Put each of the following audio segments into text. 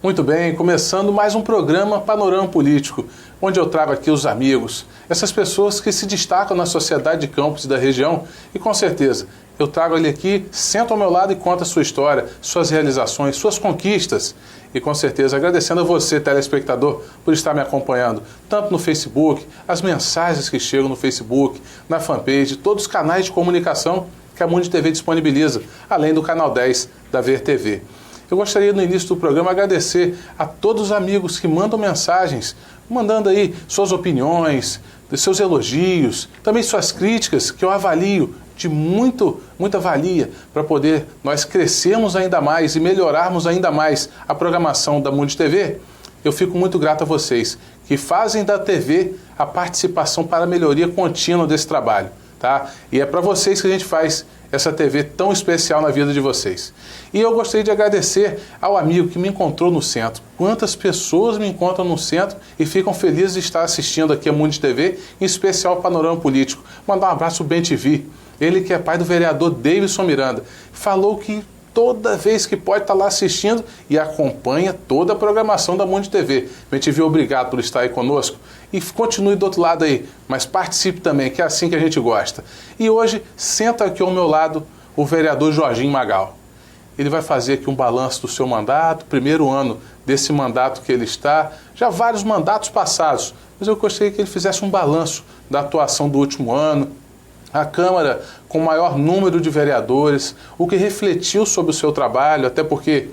Muito bem, começando mais um programa Panorama Político, onde eu trago aqui os amigos, essas pessoas que se destacam na sociedade de Campos e da região, e com certeza eu trago ele aqui, sento ao meu lado e conta a sua história, suas realizações, suas conquistas. E com certeza agradecendo a você, telespectador, por estar me acompanhando, tanto no Facebook, as mensagens que chegam no Facebook, na fanpage, todos os canais de comunicação que a Mundi TV disponibiliza, além do canal 10 da Ver TV. Eu gostaria no início do programa agradecer a todos os amigos que mandam mensagens, mandando aí suas opiniões, seus elogios, também suas críticas, que eu avalio de muita valia para poder nós crescermos ainda mais e melhorarmos ainda mais a programação da Mundi TV. Eu fico muito grato a vocês que fazem da TV a participação para a melhoria contínua desse trabalho, tá? E é para vocês que a gente faz essa TV tão especial na vida de vocês. E eu gostaria de agradecer ao amigo que me encontrou no centro. Quantas pessoas me encontram no centro e ficam felizes de estar assistindo aqui a Mundi TV, em especial o Panorama Político. Mandar um abraço ao BenTV. Ele que é pai do vereador Davidson Miranda. Falou que toda vez que pode estar lá assistindo e acompanha toda a programação da Mundi TV. BenTV, obrigado por estar aí conosco. E continue do outro lado aí, mas participe também, que é assim que a gente gosta. E hoje, senta aqui ao meu lado o vereador Jorginho Magal. Ele vai fazer aqui um balanço do seu mandato, primeiro ano desse mandato que ele está, já vários mandatos passados, mas eu gostaria que ele fizesse um balanço da atuação do último ano, a Câmara com o maior número de vereadores, o que refletiu sobre o seu trabalho, até porque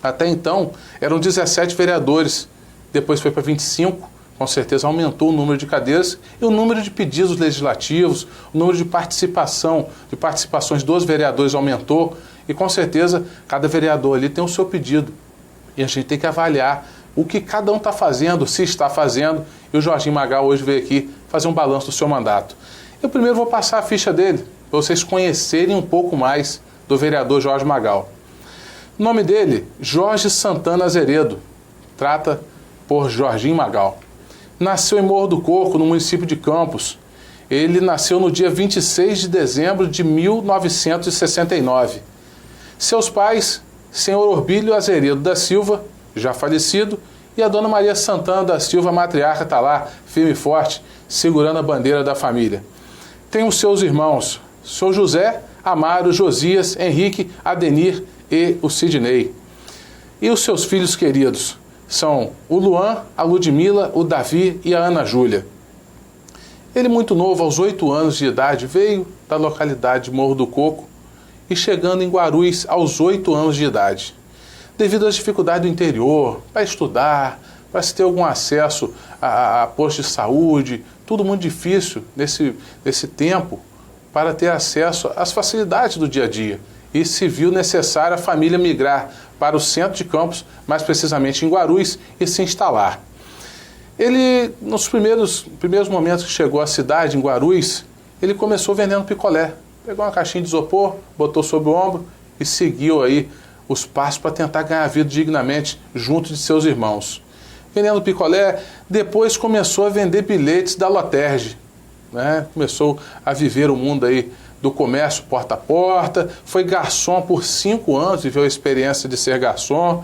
até então eram 17 vereadores, depois foi para 25, com certeza aumentou o número de cadeiras e o número de pedidos legislativos, o número de participações dos vereadores aumentou e com certeza cada vereador ali tem o seu pedido e a gente tem que avaliar o que cada um está fazendo, se está fazendo, e o Jorginho Magal hoje veio aqui fazer um balanço do seu mandato. Eu primeiro vou passar a ficha dele, para vocês conhecerem um pouco mais do vereador Jorge Magal. O nome dele, Jorge Santana Azeredo, trata por Jorginho Magal. Nasceu em Morro do Coco, no município de Campos. Ele nasceu no dia 26 de dezembro de 1969. Seus pais, senhor Orbílio Azeredo da Silva, já falecido, e a dona Maria Santana da Silva, matriarca, está lá, firme e forte, segurando a bandeira da família. Tem os seus irmãos, Sr. José, Amaro, Josias, Henrique, Adenir e o Sidney. E os seus filhos queridos são o Luan, a Ludmila, o Davi e a Ana Júlia. Ele, muito novo, aos 8 anos de idade, veio da localidade de Morro do Coco e chegando em Guarulhos aos 8 anos de idade. Devido às dificuldades do interior, para estudar, para se ter algum acesso a posto de saúde, tudo muito difícil nesse tempo para ter acesso às facilidades do dia a dia. E se viu necessário a família migrar para o centro de Campos, mais precisamente em Guarulhos, e se instalar. Ele, nos primeiros momentos que chegou à cidade, em Guarulhos, ele começou vendendo picolé. Pegou uma caixinha de isopor, botou sobre o ombro e seguiu aí os passos para tentar ganhar a vida dignamente junto de seus irmãos. Vendendo picolé, depois começou a vender bilhetes da Loterge, né? Começou a viver o mundo aí do comércio porta a porta, foi garçom por 5 anos, viveu a experiência de ser garçom,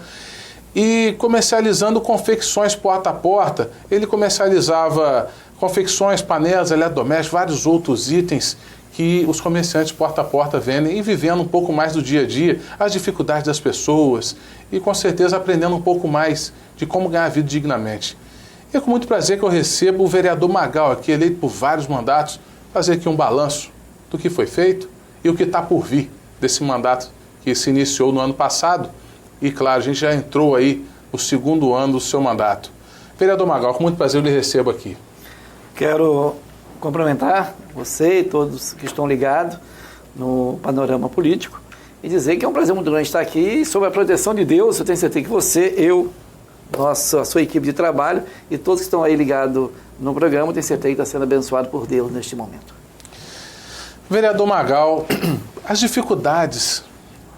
e comercializando confecções porta a porta. Ele comercializava confecções, panelas, eletrodomésticos, vários outros itens que os comerciantes porta a porta vendem, e vivendo um pouco mais do dia a dia, as dificuldades das pessoas, e com certeza aprendendo um pouco mais de como ganhar a vida dignamente. E é com muito prazer que eu recebo o vereador Magal aqui, eleito por vários mandatos, fazer aqui um balanço do que foi feito e o que está por vir desse mandato que se iniciou no ano passado. E claro, a gente já entrou aí no segundo ano do seu mandato. Vereador Magal, com muito prazer eu lhe recebo aqui. Quero cumprimentar você e todos que estão ligados no Panorama Político e dizer que é um prazer muito grande estar aqui. Sob a proteção de Deus, eu tenho certeza que você, eu, a sua equipe de trabalho e todos que estão aí ligados no programa, tenho certeza que está sendo abençoado por Deus neste momento. Vereador Magal, as dificuldades,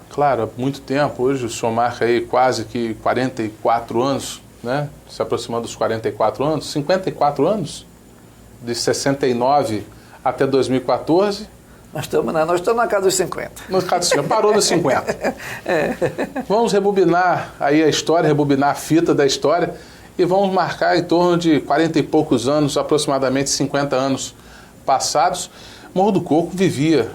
claro, há muito tempo, hoje o senhor marca aí quase que 44 anos, né? Se aproximando dos 44 anos, 54 anos, de 69 até 2014, Nós estamos na casa dos 50. No caso do senhor, parou nos 50. Vamos rebobinar aí a história, rebobinar a fita da história e vamos marcar em torno de 40 e poucos anos, aproximadamente 50 anos passados. Morro do Coco vivia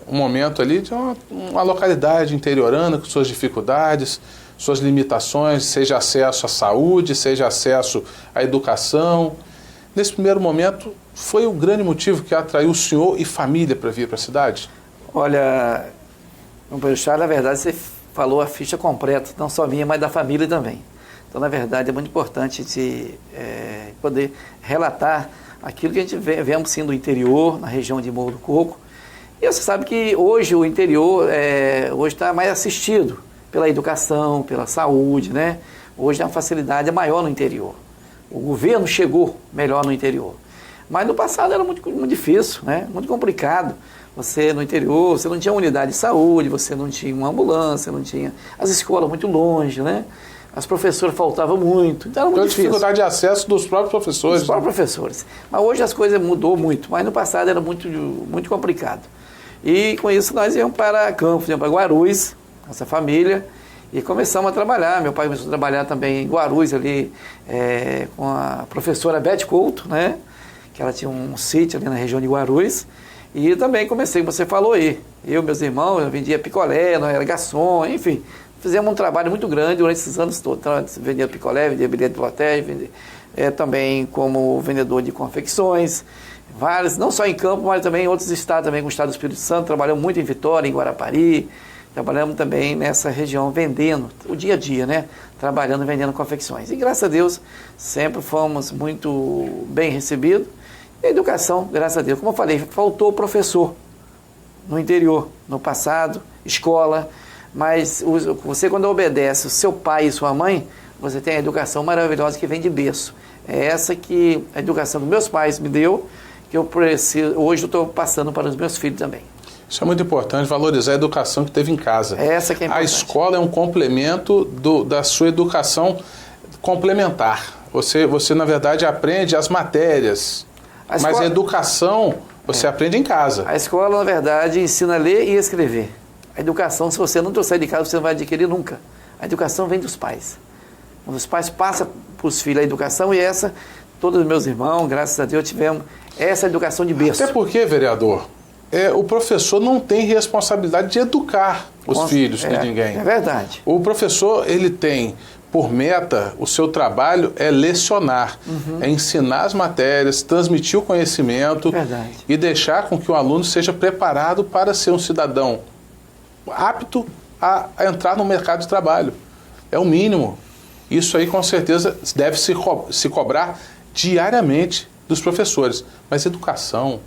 um momento ali de uma localidade interiorana com suas dificuldades, suas limitações, seja acesso à saúde, seja acesso à educação. Nesse primeiro momento, foi o grande motivo que atraiu o senhor e família para vir para a cidade? Olha, na verdade, você falou a ficha completa, não só minha, mas da família também. Então, na verdade, é muito importante poder relatar aquilo que a gente vemos sim do interior, na região de Morro do Coco. E você sabe que hoje o interior hoje está mais assistido pela educação, pela saúde, né? Hoje a facilidade é maior no interior. O governo chegou melhor no interior. Mas no passado era muito, muito difícil, né? Muito complicado. Você no interior, você não tinha unidade de saúde, você não tinha uma ambulância, não tinha as escolas muito longe, né? As professoras faltavam muito, então era muito difícil. Dificuldade de acesso dos próprios professores. Dos próprios professores. Mas hoje as coisas mudou muito, mas no passado era muito, muito complicado. E com isso nós íamos para Campos, íamos para Guarulhos, nossa família, e começamos a trabalhar. Meu pai começou a trabalhar também em Guarulhos ali com a professora Beth Couto, né? Que ela tinha um sítio ali na região de Guarulhos. E também comecei, como você falou aí, eu e meus irmãos, eu vendia picolé, não era garçom, enfim. Fizemos um trabalho muito grande durante esses anos todos. Então, vendia picolé, vendia bilhete de hotel, também como vendedor de confecções, vários, não só em Campo, mas também em outros estados, também com o estado do Espírito Santo. Trabalhamos muito em Vitória, em Guarapari, trabalhamos também nessa região vendendo, o dia a dia, né? Trabalhando e vendendo confecções. E graças a Deus, sempre fomos muito bem recebidos. E a educação, graças a Deus, como eu falei, faltou professor no interior, no passado, escola. Mas você, quando obedece o seu pai e sua mãe, você tem a educação maravilhosa que vem de berço. É essa que a educação dos meus pais me deu, que eu preciso, hoje eu estou passando para os meus filhos também. Isso é muito importante, valorizar a educação que teve em casa. É essa que é importante. A escola é um complemento da sua educação complementar. Você na verdade, aprende as matérias, mas a educação você aprende em casa. A escola, na verdade, ensina a ler e escrever. A educação, se você não trouxer de casa, você não vai adquirir nunca. A educação vem dos pais. Quando os pais passam para os filhos a educação, e essa, todos os meus irmãos, graças a Deus, tivemos essa educação de berço. Até porque, vereador, o professor não tem responsabilidade de educar os filhos de ninguém. É verdade. O professor, ele tem por meta, o seu trabalho é lecionar, é ensinar as matérias, transmitir o conhecimento e deixar com que o aluno seja preparado para ser um cidadão apto a entrar no mercado de trabalho. É o mínimo. Isso aí, com certeza, deve se cobrar diariamente dos professores. Mas educação,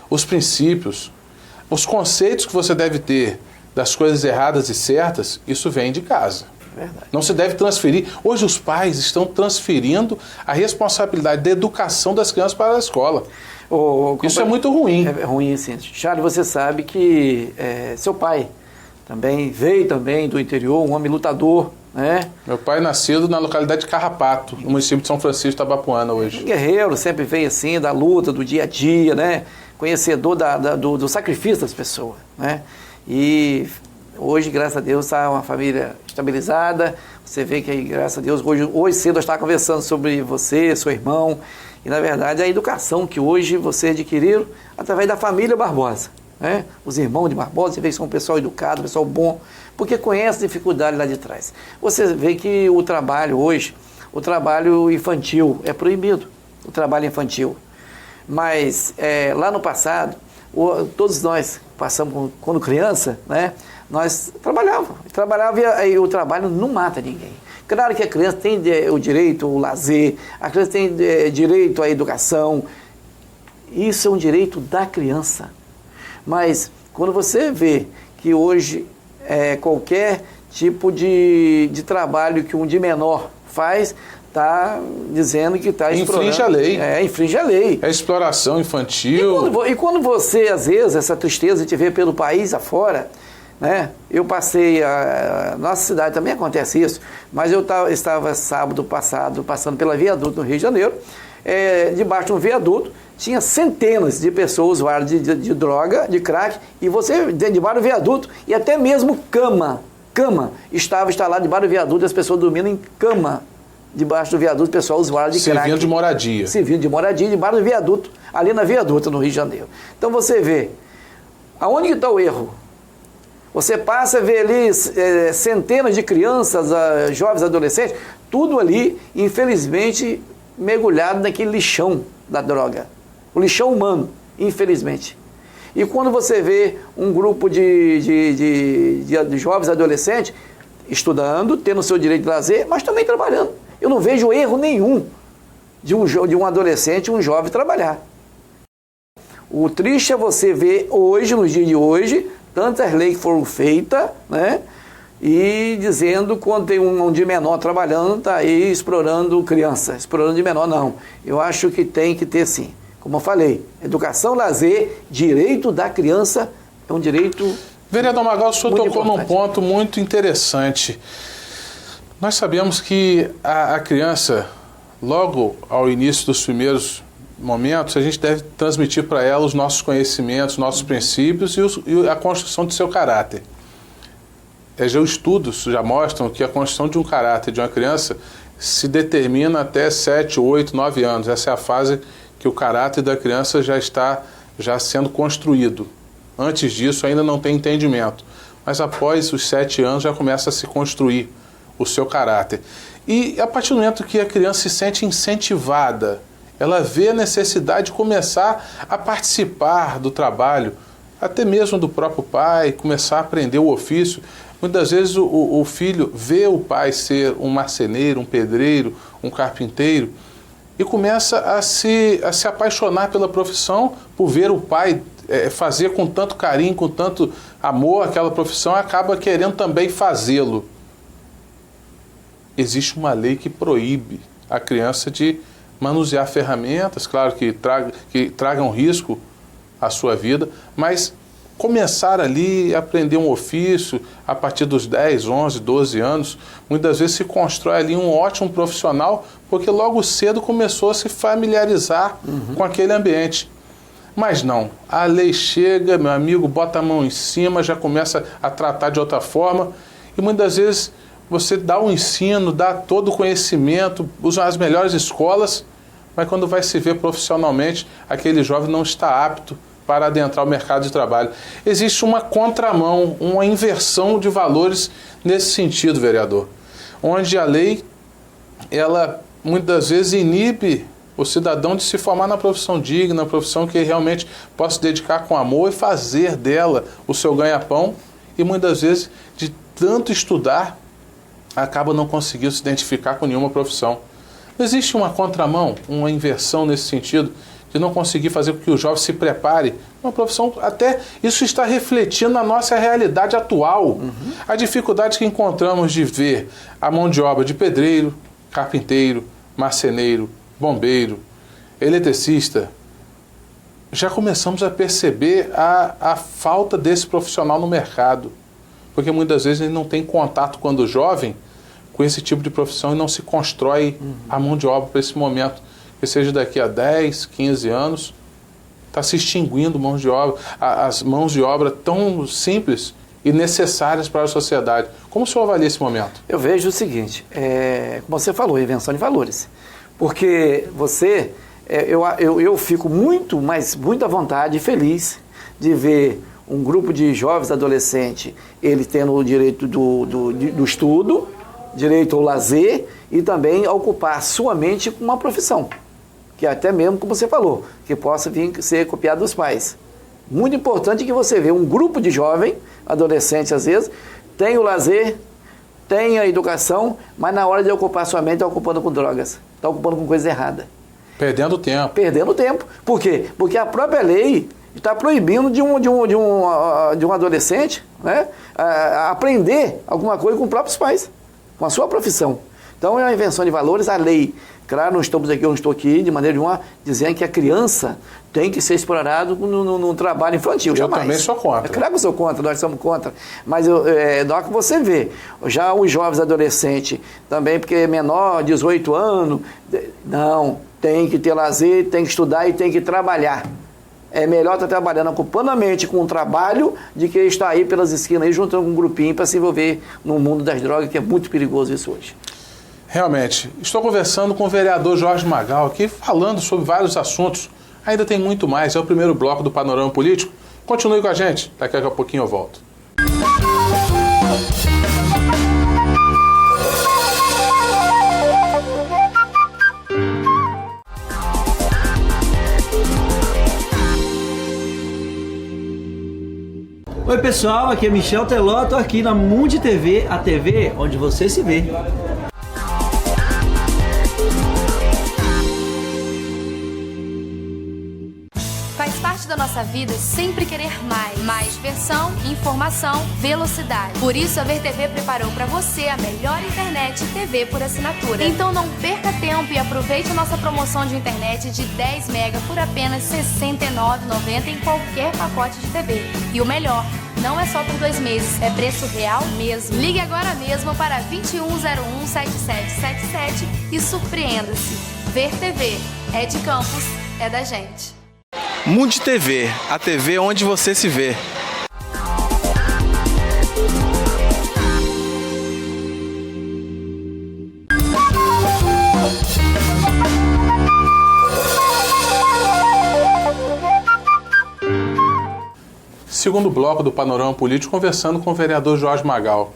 os princípios, os conceitos que você deve ter das coisas erradas e certas, isso vem de casa. Verdade. Não se deve transferir. Hoje os pais estão transferindo a responsabilidade da educação das crianças para a escola. Isso é muito ruim. É ruim, sim. Charles, você sabe que seu pai também veio também do interior, um homem lutador, né? Meu pai nascido na localidade de Carrapato, no município de São Francisco de Itabapuana hoje. Guerreiro, sempre veio assim, da luta, do dia a dia, né? Conhecedor do sacrifício das pessoas, né? E hoje, graças a Deus, está uma família estabilizada. Você vê que, graças a Deus, hoje cedo eu estava conversando sobre você, seu irmão, e na verdade a educação que hoje você adquiriu através da família Barbosa. Né? Os irmãos de Barbosa, você vê que são um pessoal educado, um pessoal bom, porque conhece a dificuldade lá de trás. Você vê que o trabalho hoje, o trabalho infantil é proibido, o trabalho infantil. Mas lá no passado, todos nós passamos, quando criança, né, nós trabalhávamos e o trabalho não mata ninguém. Claro que a criança tem o direito ao lazer, a criança tem direito à educação, isso é um direito da criança. Mas quando você vê que hoje qualquer tipo de trabalho que um de menor faz, está dizendo que está explorando. Infringe a lei. Infringe a lei. É exploração infantil. E quando você, às vezes, essa tristeza te vê pelo país afora, né? Eu passei, nossa cidade também acontece isso, mas eu estava sábado passado passando pela Viaduto no Rio de Janeiro, debaixo de um viaduto, tinha centenas de pessoas usuárias de droga, de crack, e você, debaixo do viaduto, e até mesmo cama estava instalada debaixo do viaduto, as pessoas dormindo em cama, debaixo do viaduto, pessoal usuário de crack. Servindo de moradia. Servindo de moradia, debaixo do viaduto, ali na viaduta, no Rio de Janeiro. Então você vê, aonde que está o erro? Você passa a ver ali centenas de crianças, jovens, adolescentes, tudo ali, infelizmente, mergulhado naquele lixão da droga. O lixão humano, infelizmente. E quando você vê um grupo de jovens adolescentes estudando, tendo seu direito de lazer, mas também trabalhando. Eu não vejo erro nenhum de um adolescente, um jovem trabalhar. O triste é você ver hoje, nos dias de hoje, tantas leis que foram feitas, né? E dizendo quando tem um de menor trabalhando, está aí explorando criança, explorando de menor, não. Eu acho que tem que ter sim. Como eu falei, educação, lazer, direito da criança é um direito. Vereador Magal, o senhor tocou importante num ponto muito interessante. Nós sabemos que a criança, logo ao início dos primeiros momentos, a gente deve transmitir para ela os nossos conhecimentos, nossos princípios e a construção do seu caráter. Já os estudos já mostram que a construção de um caráter de uma criança se determina até 7, 8, 9 anos. Essa é a fase que o caráter da criança já está sendo construído. Antes disso ainda não tem entendimento, mas após os 7 anos já começa a se construir o seu caráter. E a partir do momento que a criança se sente incentivada, ela vê a necessidade de começar a participar do trabalho, até mesmo do próprio pai, começar a aprender o ofício. Muitas vezes o filho vê o pai ser um marceneiro, um pedreiro, um carpinteiro, e começa a se apaixonar pela profissão, por ver o pai fazer com tanto carinho, com tanto amor aquela profissão, acaba querendo também fazê-lo. Existe uma lei que proíbe a criança de manusear ferramentas, claro que tragam risco à sua vida, mas começar ali a aprender um ofício a partir dos 10, 11, 12 anos, muitas vezes se constrói ali um ótimo profissional, porque logo cedo começou a se familiarizar com aquele ambiente. Mas não, a lei chega, meu amigo, bota a mão em cima, já começa a tratar de outra forma, e muitas vezes você dá o ensino, dá todo o conhecimento, usa as melhores escolas, mas quando vai se ver profissionalmente, aquele jovem não está apto para adentrar o mercado de trabalho. Existe uma contramão, uma inversão de valores nesse sentido, vereador, onde a lei, ela muitas vezes inibe o cidadão de se formar na profissão digna, na profissão que realmente possa se dedicar com amor e fazer dela o seu ganha-pão, e muitas vezes, de tanto estudar, acaba não conseguindo se identificar com nenhuma profissão. Não existe uma contramão, uma inversão nesse sentido, de não conseguir fazer com que o jovem se prepare uma profissão, até isso está refletindo na nossa realidade atual. A dificuldade que encontramos de ver a mão de obra de pedreiro, carpinteiro, marceneiro, bombeiro, eletricista, já começamos a perceber a falta desse profissional no mercado, porque muitas vezes ele não tem contato quando jovem com esse tipo de profissão e não se constrói a mão de obra para esse momento. Que seja daqui a 10, 15 anos, está se extinguindo mãos de obra, as mãos de obra tão simples e necessárias para a sociedade. Como o senhor avalia esse momento? Eu vejo o seguinte, como você falou, invenção de valores. Porque eu fico muito à vontade e feliz de ver um grupo de jovens adolescentes, ele tendo o direito do estudo, direito ao lazer e também a ocupar sua mente com uma profissão. Que até mesmo, como você falou, que possa vir ser copiado dos pais. Muito importante que você vê um grupo de jovens, adolescentes às vezes, tem o lazer, tem a educação, mas na hora de ocupar sua mente está ocupando com drogas, está ocupando com coisa errada. Perdendo tempo. Perdendo tempo. Por quê? Porque a própria lei está proibindo de um adolescente, né, aprender alguma coisa com os próprios pais, com a sua profissão. Então é uma invenção de valores, a lei. Claro, eu não estou aqui de maneira nenhuma dizendo que a criança tem que ser explorado no trabalho infantil, jamais. Eu também sou contra. É claro que eu sou contra, nós somos contra. Mas na hora que você vê, já os jovens adolescentes, também porque é menor, 18 anos, não, tem que ter lazer, tem que estudar e tem que trabalhar. É melhor estar trabalhando, ocupando a mente com o trabalho, de que estar aí pelas esquinas, aí, juntando com um grupinho para se envolver no mundo das drogas, que é muito perigoso isso hoje. Realmente. Estou conversando com o vereador Jorge Magal aqui, falando sobre vários assuntos. Ainda tem muito mais. É o primeiro bloco do Panorama Político. Continue com a gente. Daqui a pouquinho eu volto. Oi pessoal, aqui é Michel Teló, tô aqui na Mundi TV, a TV onde você se vê. Faz parte da nossa vida sempre querer mais. Mais diversão, informação, velocidade. Por isso a VerTV preparou para você a melhor internet e TV por assinatura. Então não perca tempo e aproveite a nossa promoção de internet de 10 mega por apenas R$ 69,90 em qualquer pacote de TV. E o melhor, não é só por 2 meses, é preço real mesmo. Ligue agora mesmo para 2101-7777 e surpreenda-se. VerTV é de Campos, é da gente. Mundi TV, a TV onde você se vê. Segundo bloco do Panorama Político, conversando com o vereador Jorge Magal.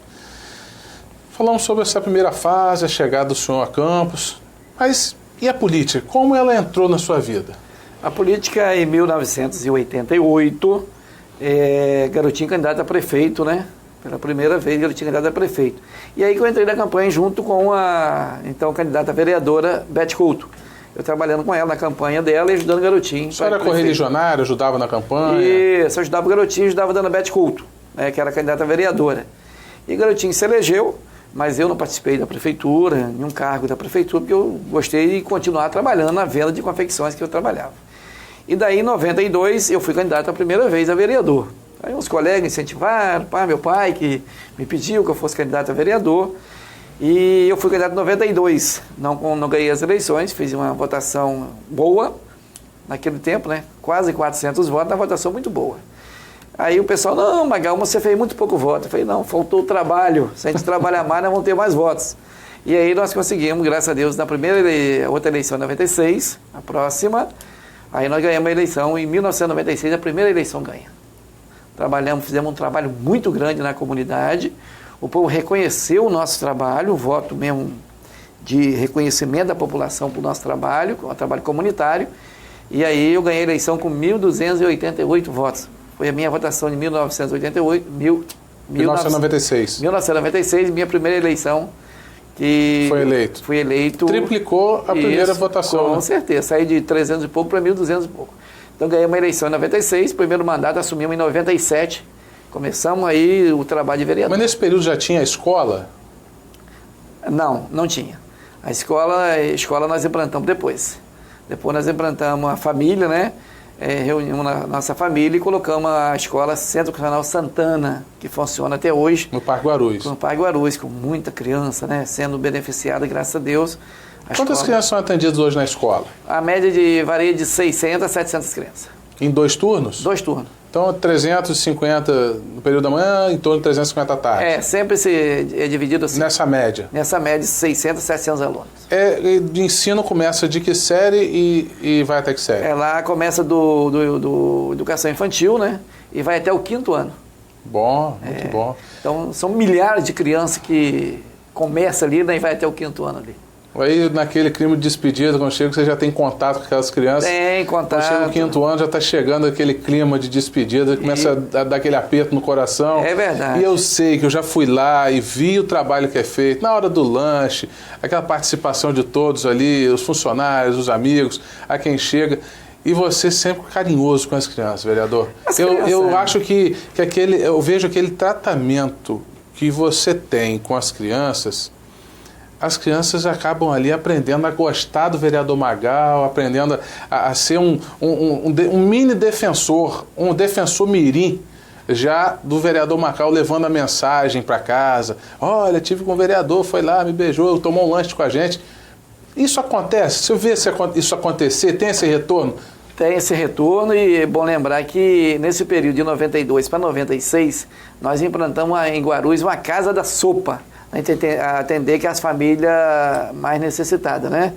Falamos sobre essa primeira fase, a chegada do senhor a Campos. Mas e a política? Como ela entrou na sua vida? A política, em 1988, Garotinho candidato a prefeito, né? Pela primeira vez, Garotinho candidato a prefeito. E aí que eu entrei na campanha junto com a, então, candidata a vereadora Beth Couto. Eu trabalhando com ela na campanha dela e ajudando o Garotinho. A senhora era correligionária, ajudava na campanha? Isso, ajudava o Garotinho, ajudava a dona Beth Couto, né, que era candidata a vereadora. E o Garotinho se elegeu, mas eu não participei da prefeitura, nenhum cargo da prefeitura, porque eu gostei de continuar trabalhando na venda de confecções que eu trabalhava. E daí, em 92, eu fui candidato a primeira vez a vereador. Aí uns colegas incentivaram, meu pai que me pediu que eu fosse candidato a vereador. E eu fui candidato em 92, não ganhei as eleições, fiz uma votação boa, naquele tempo, né? Quase 400 votos, uma votação muito boa. Aí o pessoal, não, Magal, você fez muito pouco voto. Eu falei, não, faltou o trabalho, se a gente trabalhar mais, nós vamos ter mais votos. E aí nós conseguimos, graças a Deus, na outra eleição em 96, a próxima, aí nós ganhamos a eleição em 1996, a primeira eleição ganha. Trabalhamos, fizemos um trabalho muito grande na comunidade, o povo reconheceu o nosso trabalho, o voto mesmo de reconhecimento da população para o nosso trabalho, o trabalho comunitário, e aí eu ganhei a eleição com 1.288 votos. Foi a minha votação de 1996, minha primeira eleição. Que fui eleito. Triplicou a primeira votação. Com certeza, saí de 300 e pouco para 1.200 e pouco. Então ganhei uma eleição em 96, primeiro mandato assumimos em 97, começamos aí o trabalho de vereador. Mas nesse período já tinha escola? Não tinha. A escola nós implantamos depois. Depois nós implantamos a família, né? Reunimos a nossa família e colocamos a escola Centro Educacional Santana, que funciona até hoje. No Parque Guarulhos. No Parque Guarulhos, com muita criança, né? Sendo beneficiada, graças a Deus. Quantas crianças são atendidas hoje na escola? A média varia de 600 a 700 crianças. Em 2 turnos? 2 turnos. Então, 350 no período da manhã, em torno de 350 à tarde. Sempre é dividido assim. Nessa média? Nessa média, de 600 a 700 alunos. De ensino começa de que série e vai até que série? Lá começa do educação infantil, né? E vai até o 5º ano. Bom, muito bom. Então, são milhares de crianças que começam ali, né, e vai até o 5º ano ali. Aí, naquele clima de despedida, quando chega, você já tem contato com aquelas crianças. Tem contato. Quando chega o 5º ano, já está chegando aquele clima de despedida, começa a dar aquele aperto no coração. É verdade. E eu sei que eu já fui lá e vi o trabalho que é feito, na hora do lanche, aquela participação de todos ali, os funcionários, os amigos, a quem chega. E você sempre carinhoso com as crianças, vereador. Eu acho que eu vejo aquele tratamento que você tem com as crianças acabam ali aprendendo a gostar do vereador Magal, aprendendo a ser um mini defensor, um defensor mirim, já do vereador Magal, levando a mensagem para casa. Olha, tive com o vereador, foi lá, me beijou, tomou um lanche com a gente. Isso acontece? Se eu ver isso acontecer, tem esse retorno? Tem esse retorno e é bom lembrar que nesse período de 92 para 96, nós implantamos em Guarulhos uma casa da sopa, a atender que as famílias mais necessitadas, né?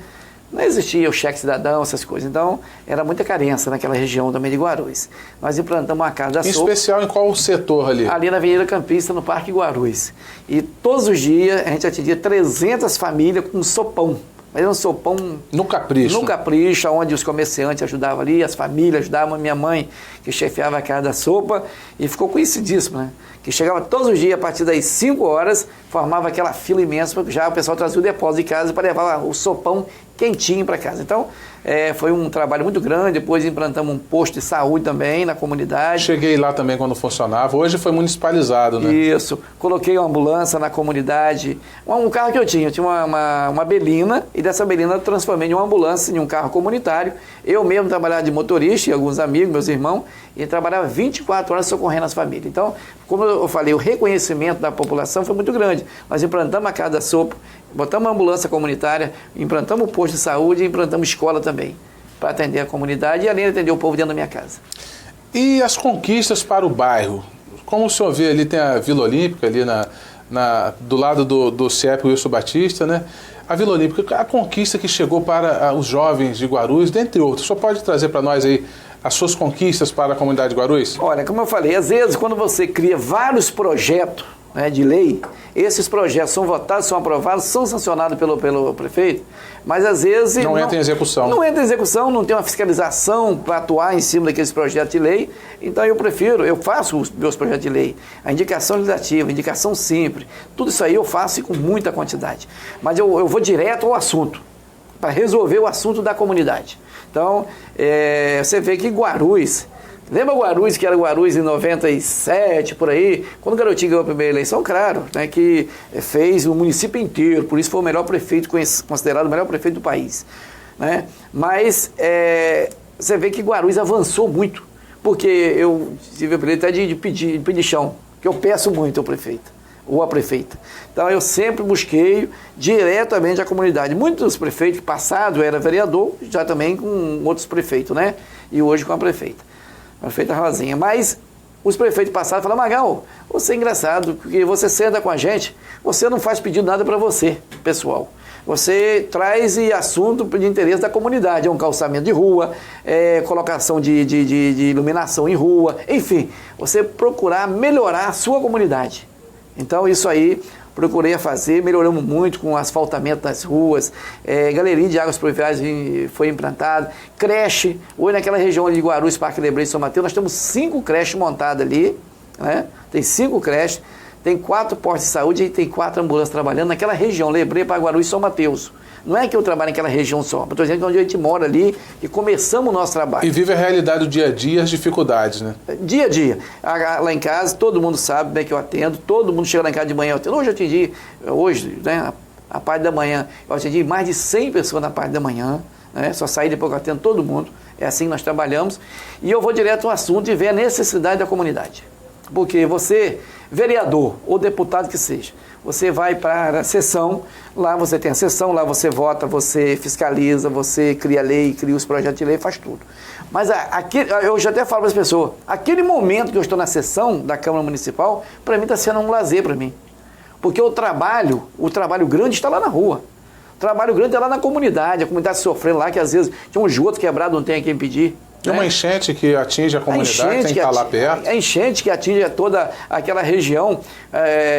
Não existia o cheque cidadão, essas coisas. Então, era muita carência naquela região também de Guarulhos. Nós implantamos uma casa da sopa. Em especial em qual setor ali? Ali na Avenida Campista, no Parque Guarulhos. E todos os dias a gente atendia 300 famílias com sopão. Mas era um sopão... No capricho. No capricho, onde os comerciantes ajudavam ali, as famílias ajudavam, a minha mãe, que chefiava a casa da sopa, e ficou conhecidíssimo, né? Que chegava todos os dias, a partir das 5 horas, formava aquela fila imensa, porque já o pessoal trazia o depósito de casa para levar o sopão quentinho para casa. Então, foi um trabalho muito grande. Depois implantamos um posto de saúde também na comunidade. Cheguei lá também quando funcionava. Hoje foi municipalizado, né? Isso. Coloquei uma ambulância na comunidade. Um carro que eu tinha uma Belina, e dessa Belina eu transformei em uma ambulância, em um carro comunitário. Eu mesmo trabalhava de motorista, e alguns amigos, meus irmãos, e trabalhava 24 horas socorrendo as famílias. Então, como eu falei, o reconhecimento da população foi muito grande. Nós implantamos a casa da sopa, botamos uma ambulância comunitária, implantamos o posto de saúde e implantamos escola também, para atender a comunidade e além de atender o povo dentro da minha casa. E as conquistas para o bairro? Como o senhor vê ali, tem a Vila Olímpica ali do lado do CIEP Wilson Batista, né? A Vila Olímpica, a conquista que chegou para os jovens de Guarulhos, dentre outros. O senhor pode trazer para nós aí as suas conquistas para a comunidade de Guarulhos? Olha, como eu falei, às vezes quando você cria vários projetos, né, de lei, esses projetos são votados, são aprovados, são sancionados pelo prefeito, mas às vezes... Não entra em execução. Não entra em execução, não tem uma fiscalização para atuar em cima daqueles projetos de lei. Então eu faço os meus projetos de lei, a indicação legislativa, a indicação simples, tudo isso aí eu faço com muita quantidade. Mas eu vou direto ao assunto, para resolver o assunto da comunidade. Então, você vê que Guarulhos... Lembra Guarulhos, que era Guarulhos em 97, por aí? Quando o Garotinho ganhou a primeira eleição, claro, né, que fez o município inteiro, por isso foi o melhor prefeito, considerado o melhor prefeito do país. Né? Mas você vê que Guarulhos avançou muito, porque eu tive a primeira até de pedir chão, que eu peço muito ao prefeito, ou à prefeita. Então eu sempre busquei diretamente a comunidade. Muitos dos prefeitos, passado era vereador, já também com outros prefeitos, né? E hoje com a prefeita. Prefeita Rosinha, mas os prefeitos passaram e falaram: Magal, você é engraçado, porque você senta com a gente, você não faz pedido nada para você, pessoal. Você traz assunto de interesse da comunidade, um calçamento de rua, colocação de iluminação em rua, enfim, você procurar melhorar a sua comunidade. Então isso aí procurei fazer, melhoramos muito com o asfaltamento das ruas, galeria de águas pluviais foi implantado, creche, hoje naquela região de Guarulhos, Parque Lebrei e São Mateus, nós temos 5 creches montadas ali, né? Tem 5 creches, tem 4 postos de saúde e tem 4 ambulâncias trabalhando naquela região, Lebrei para Guarulhos e São Mateus. Não é que eu trabalho naquela região só, eu estou dizendo que é onde a gente mora ali e começamos o nosso trabalho. E vive a realidade do dia a dia, as dificuldades, né? Dia a dia. Lá em casa, todo mundo sabe bem que eu atendo, todo mundo chega lá em casa de manhã, eu atendo. Hoje, né, a parte da manhã, eu atendi mais de 100 pessoas na parte da manhã, né? Só saí depois que eu atendo todo mundo, é assim que nós trabalhamos. E eu vou direto ao assunto e ver a necessidade da comunidade. Porque você, vereador ou deputado que seja, você vai para a sessão, lá você tem a sessão, lá você vota, você fiscaliza, você cria lei, cria os projetos de lei, faz tudo. Mas eu já até falo para as pessoas, aquele momento que eu estou na sessão da Câmara Municipal, para mim está sendo um lazer para mim. Porque o trabalho grande está lá na rua. O trabalho grande está lá na comunidade, a comunidade sofrendo lá, que às vezes tinha um esgoto quebrado, não tem quem pedir. Tem uma enchente que atinge a comunidade, tem que estar lá perto. A enchente que atinge toda aquela região.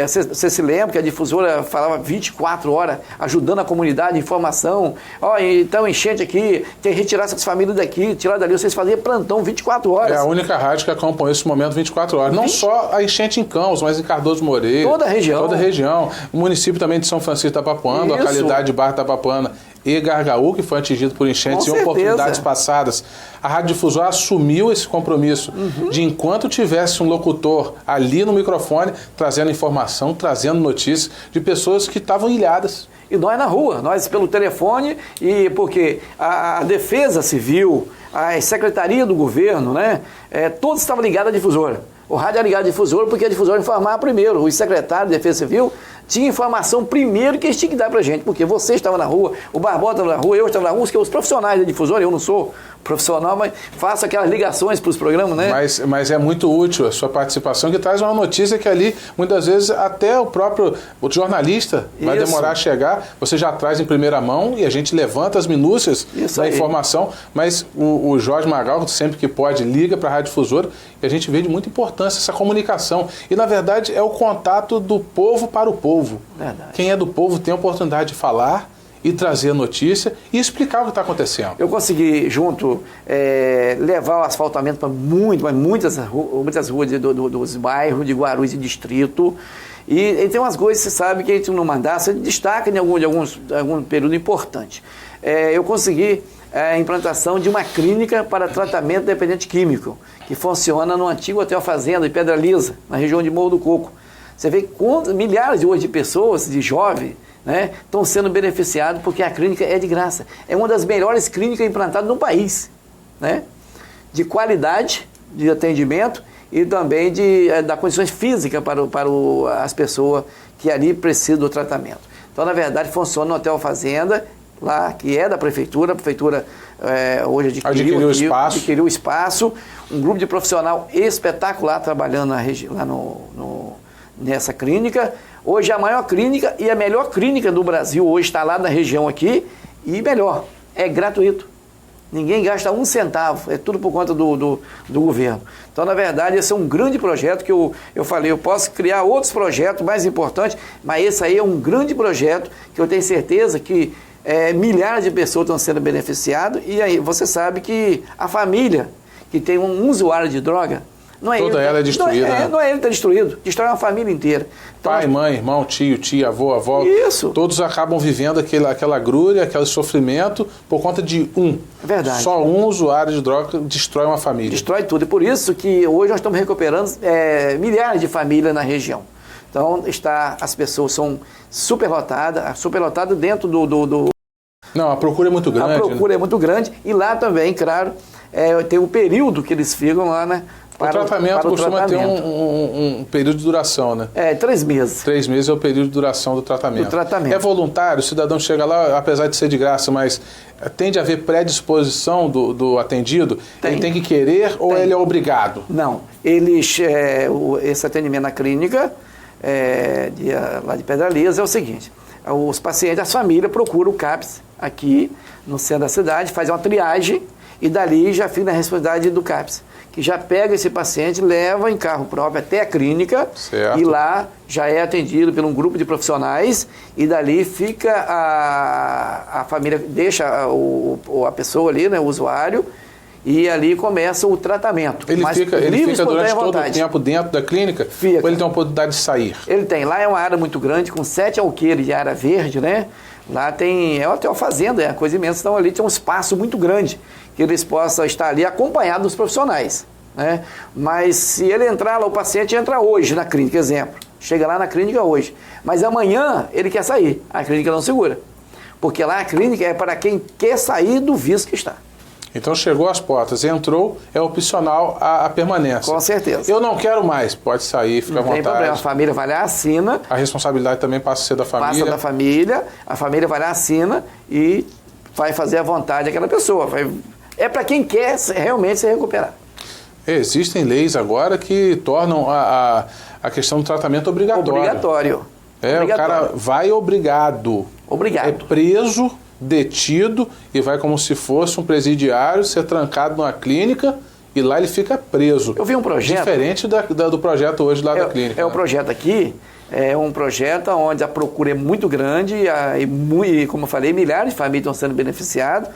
Você se lembra que a difusora falava 24 horas, ajudando a comunidade, informação. Então, enchente aqui, tem que retirar essas famílias daqui, tirar dali. Vocês faziam plantão 24 horas. É a única rádio que acompanhou esse momento 24 horas. Não só a enchente em Campos, mas em Cardoso Moreira. Toda a região. Toda a região. O município também de São Francisco da Tapapuana, a localidade de Barra Tapapuana e Gargaú, que foi atingido por enchentes e oportunidades passadas. A Rádio Difusora assumiu esse compromisso de, enquanto tivesse um locutor ali no microfone, trazendo informação, trazendo notícias de pessoas que estavam ilhadas. E nós na rua, nós pelo telefone, e porque a Defesa Civil, a Secretaria do Governo, né, todos estavam ligados à difusora. O rádio era ligado à difusora porque a difusora informava primeiro. O secretário de Defesa Civil tinha informação primeiro que eles tinham que dar pra gente, porque você estava na rua, o Barbosa estava na rua, eu estava na rua, os profissionais da difusora, eu não sou profissional, mas faço aquelas ligações para os programas, né? Mas é muito útil a sua participação, que traz uma notícia que ali, muitas vezes, até o jornalista vai demorar a chegar, você já traz em primeira mão e a gente levanta as minúcias da informação, mas o Jorge Magal, sempre que pode, liga para a Rádio Difusora e a gente vê de muita importância essa comunicação. E, na verdade, é o contato do povo para o povo. Verdade. Quem é do povo tem a oportunidade de falar e trazer a notícia e explicar o que está acontecendo. Eu consegui, junto, levar o asfaltamento para muitas ruas dos bairros de Guarulhos e distrito. E tem umas coisas, você sabe, que a gente não mandar, você destaca em algum período importante. Eu consegui a implantação de uma clínica para tratamento dependente químico, que funciona no antigo Hotel Fazenda, em Pedra Lisa, na região de Morro do Coco. Você vê milhares de pessoas, de jovens, né, estão sendo beneficiados porque a clínica é de graça. É uma das melhores clínicas implantadas no país, né, de qualidade de atendimento e também da condições físicas para as pessoas que ali precisam do tratamento. Então, na verdade, funciona no Hotel Fazenda, lá, que é da prefeitura. A prefeitura hoje adquiriu o espaço, um grupo de profissional espetacular trabalhando lá nessa clínica. Hoje é a maior clínica e a melhor clínica do Brasil hoje está lá na região aqui, e melhor, é gratuito. Ninguém gasta um centavo, é tudo por conta do governo. Então, na verdade, esse é um grande projeto que eu falei, eu posso criar outros projetos mais importantes, mas esse aí é um grande projeto que eu tenho certeza que milhares de pessoas estão sendo beneficiadas. E aí você sabe que a família que tem um usuário de droga, não é toda ela é destruída. Não é ele que está destruído, destrói uma família inteira. Então, pai, mãe, irmão, tio, tia, avô, avó, isso. Todos acabam vivendo aquela grulha, aquele sofrimento por conta de Verdade. Só um usuário de droga destrói uma família. Destrói tudo. E por isso que hoje nós estamos recuperando milhares de famílias na região. Então, as pessoas são superlotadas dentro do... Não, a procura é muito grande. A procura é muito grande. E lá também, claro, tem o período que eles ficam lá, né? O tratamento costuma ter um período de duração, né? 3 meses. 3 meses é o período de duração do tratamento. É voluntário, o cidadão chega lá, apesar de ser de graça, mas tende a haver predisposição do atendido? Ele tem que querer ou ele é obrigado? Não. Esse atendimento na clínica, lá de Pedra Lisa, é o seguinte: os pacientes, as famílias procuram o CAPS aqui no centro da cidade, faz uma triagem e dali já fica na responsabilidade do CAPS, que já pega esse paciente, leva em carro próprio até a clínica. Certo. E lá já é atendido por um grupo de profissionais e dali fica a família, deixa a pessoa ali, né, o usuário, e ali começa o tratamento. Ele fica durante todo o tempo dentro da clínica? Ou ele tem uma oportunidade de sair? Ele tem. Lá é uma área muito grande, com 7 alqueires de área verde, né? Lá é o Hotel Fazenda, é uma coisa imensa. Então ali tem um espaço muito grande que eles possam estar ali acompanhados dos profissionais, né? Mas se ele entrar lá, o paciente entra hoje na clínica, exemplo. Chega lá na clínica hoje. Mas amanhã ele quer sair. A clínica não segura. Porque lá a clínica é para quem quer sair do vício que está. Então chegou às portas, entrou, é opcional a permanência. Com certeza. Eu não quero mais, pode sair, fica à vontade. Não tem problema, a família vai lá, assina. A responsabilidade também passa a ser da família. Passa da família, a família vai lá, assina e vai fazer à vontade aquela pessoa. É para quem quer realmente se recuperar. Existem leis agora que tornam a questão do tratamento obrigatório. Obrigatório. O cara vai obrigado. Obrigado. É preso, detido e vai como se fosse um presidiário ser trancado numa clínica e lá ele fica preso. Eu vi um projeto... Diferente do projeto hoje lá da clínica. O projeto aqui é um projeto onde a procura é muito grande e como eu falei, milhares de famílias estão sendo beneficiadas,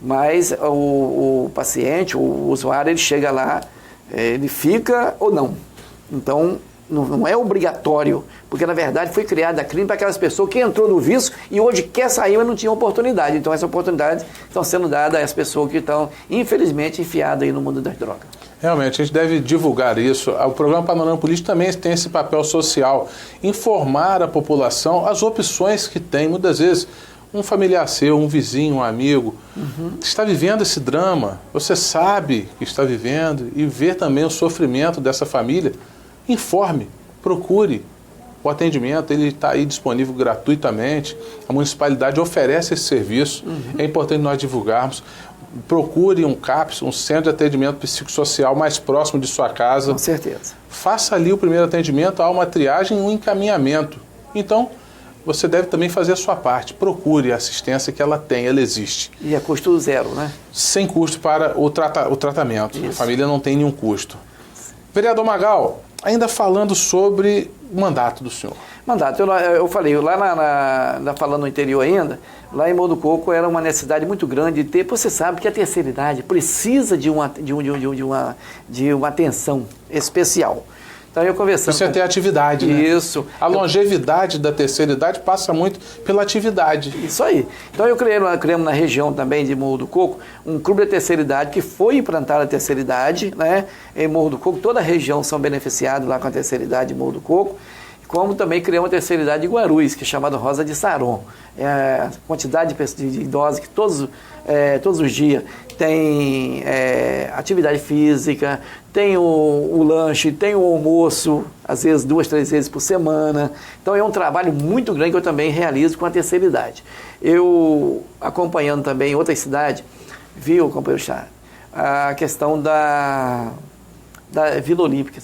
mas o paciente, o usuário, ele chega lá, ele fica ou não. Então, não é obrigatório, porque na verdade foi criada a clínica para aquelas pessoas que entrou no vício e hoje quer sair, mas não tinha oportunidade. Então essa oportunidade estão sendo dada às pessoas que estão, infelizmente, enfiadas aí no mundo das drogas. Realmente, a gente deve divulgar isso. O programa Panorama Político também tem esse papel social, informar a população as opções que tem. Muitas vezes, um familiar seu, um vizinho, um amigo, está vivendo esse drama, você sabe que está vivendo e vê também o sofrimento dessa família. Informe, procure, O atendimento ele está aí disponível gratuitamente, a municipalidade oferece esse serviço, é importante nós divulgarmos. Procure um CAPS, um centro de atendimento psicossocial mais próximo de sua casa. Com certeza. Faça ali o primeiro atendimento, há uma triagem e um encaminhamento. Então, você deve também fazer a sua parte. Procure a assistência que ela tem, ela existe. E é custo zero, né? Sem custo para o tratamento. Isso. A família não tem nenhum custo. Vereador Magal, ainda falando sobre o mandato do senhor. Mandato, eu falei, lá falando no interior ainda, lá em Morro do Coco era uma necessidade muito grande de ter, você sabe que a terceira idade precisa de uma atenção especial. Então eu conversando... Precisa ter atividade, né? Isso. A longevidade da terceira idade passa muito pela atividade. Isso aí. Então eu criamos na região também de Morro do Coco um clube da terceira idade que foi implantado a terceira idade, né? Em Morro do Coco, toda a região são beneficiados lá com a terceira idade de Morro do Coco. Como também criamos a terceira idade de Guarulhos, que é chamada Rosa de Saron. A quantidade de idosos que todos os dias tem atividade física, tem o lanche, tem o almoço, às vezes 2, 3 vezes por semana. Então é um trabalho muito grande que eu também realizo com a terceira idade. Eu, acompanhando também em outras cidades, viu, companheiro Chá, a questão da Vila Olímpica.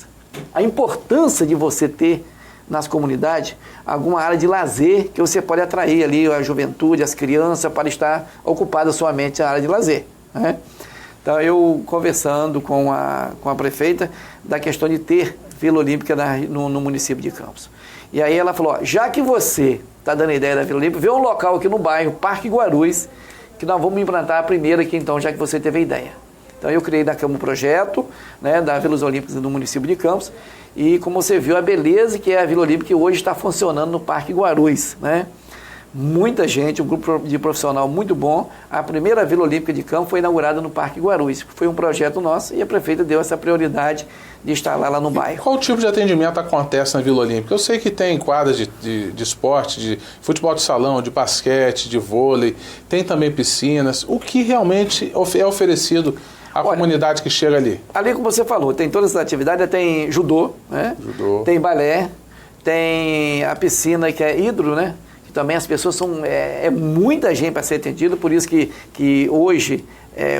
A importância de você ter nas comunidades alguma área de lazer que você pode atrair ali a juventude, as crianças, para estar ocupada somente a área de lazer, né? Então eu conversando com a prefeita da questão de ter Vila Olímpica no município de Campos. E aí ela falou, ó, já que você está dando a ideia da Vila Olímpica, vê um local aqui no bairro, Parque Guarulhos, que nós vamos implantar a primeira aqui então, já que você teve a ideia. Então eu criei um projeto, né, da Vila Olímpica do município de Campos, e como você viu a beleza que é a Vila Olímpica que hoje está funcionando no Parque Guarulhos, né? Muita gente, um grupo de profissional muito bom. A primeira Vila Olímpica de Campos foi inaugurada no Parque Guarulhos. Foi um projeto nosso e a prefeita deu essa prioridade de instalar lá no bairro. Qual tipo de atendimento acontece na Vila Olímpica? Eu sei que tem quadras de esporte, de futebol de salão, de basquete, de vôlei, tem também piscinas. O que realmente é oferecido à comunidade que chega ali? Ali, como você falou, tem todas as atividades, tem judô, né? Tem balé, tem a piscina que é hidro, né? Que também as pessoas são... É muita gente para ser atendida, por isso que hoje,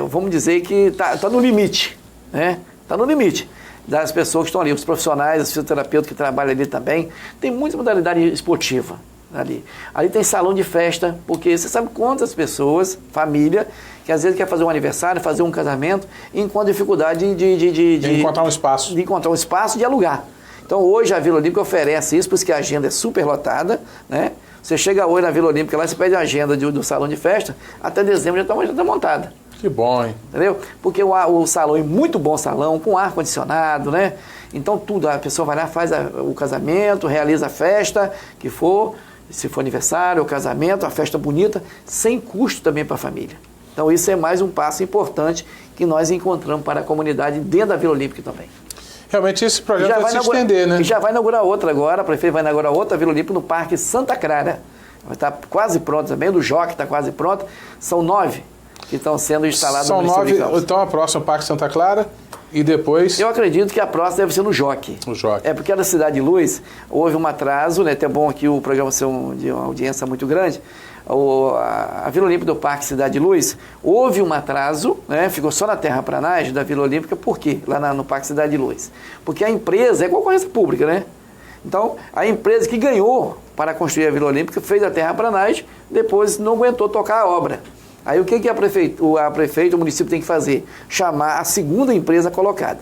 vamos dizer que tá no limite, né? Está no limite das pessoas que estão ali, os profissionais, os fisioterapeutas que trabalham ali também. Tem muita modalidade esportiva ali. Ali tem salão de festa, porque você sabe quantas pessoas, família, que às vezes quer fazer um aniversário, fazer um casamento, e encontra dificuldade de encontrar um espaço. De encontrar um espaço de alugar. Então hoje a Vila Olímpica oferece isso, por isso que a agenda é super lotada, né? Você chega hoje na Vila Olímpica lá, você pede a agenda do salão de festa, até dezembro já está montada. Que bom, hein? Entendeu? Porque o salão é muito bom salão, com ar-condicionado, né? Então tudo, a pessoa vai lá, faz o casamento, realiza a festa, que for, se for aniversário, o casamento, a festa bonita, sem custo também para a família. Então isso é mais um passo importante que nós encontramos para a comunidade dentro da Vila Olímpica também. Realmente esse projeto vai se estender, né? E já vai inaugurar outra agora, a prefeita vai inaugurar outra Vila Olímpica no Parque Santa Clara. Vai estar quase pronto também, do Jockey está quase pronto. São 9 que estão sendo instalados no município de Campos. São 9, então a próxima Parque Santa Clara e depois... Eu acredito que a próxima deve ser no Jockey. O Jockey. É porque a da Cidade de Luz houve um atraso, né? Até bom aqui o programa ser de uma audiência muito grande. A Vila Olímpica do Parque Cidade de Luz, houve um atraso, né? Ficou só na terraplanagem da Vila Olímpica. Por quê? Lá no Parque Cidade de Luz. Porque a empresa é concorrência pública, né? Então, a empresa que ganhou para construir a Vila Olímpica fez a terraplanagem, depois não aguentou tocar a obra. Aí o que a prefeita, o município tem que fazer? Chamar a segunda empresa colocada.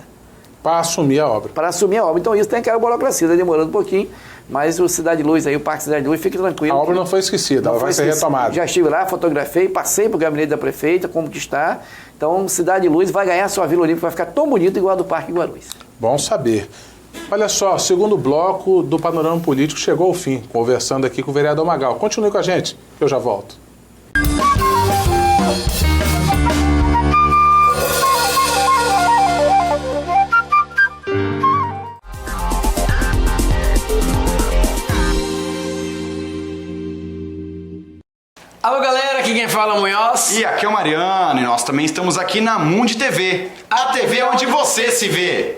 Para assumir a obra. Para assumir a obra. Então isso tem aquela burocracia, está demorando um pouquinho, mas o Cidade de Luz, aí, o Parque Cidade de Luz, fique tranquilo. A obra não foi esquecida, ela vai ser retomada. Já estive lá, fotografei, passei para o gabinete da prefeita, como que está. Então, Cidade de Luz vai ganhar sua Vila Olímpica, vai ficar tão bonita igual a do Parque Guarulhos. Bom saber. Olha só, o segundo bloco do Panorama Político chegou ao fim, conversando aqui com o vereador Magal. Continue com a gente, eu já volto. Alô galera, aqui quem fala é o Munhoz. E aqui é o Mariano, e nós também estamos aqui na Mundi TV, a TV onde você se vê.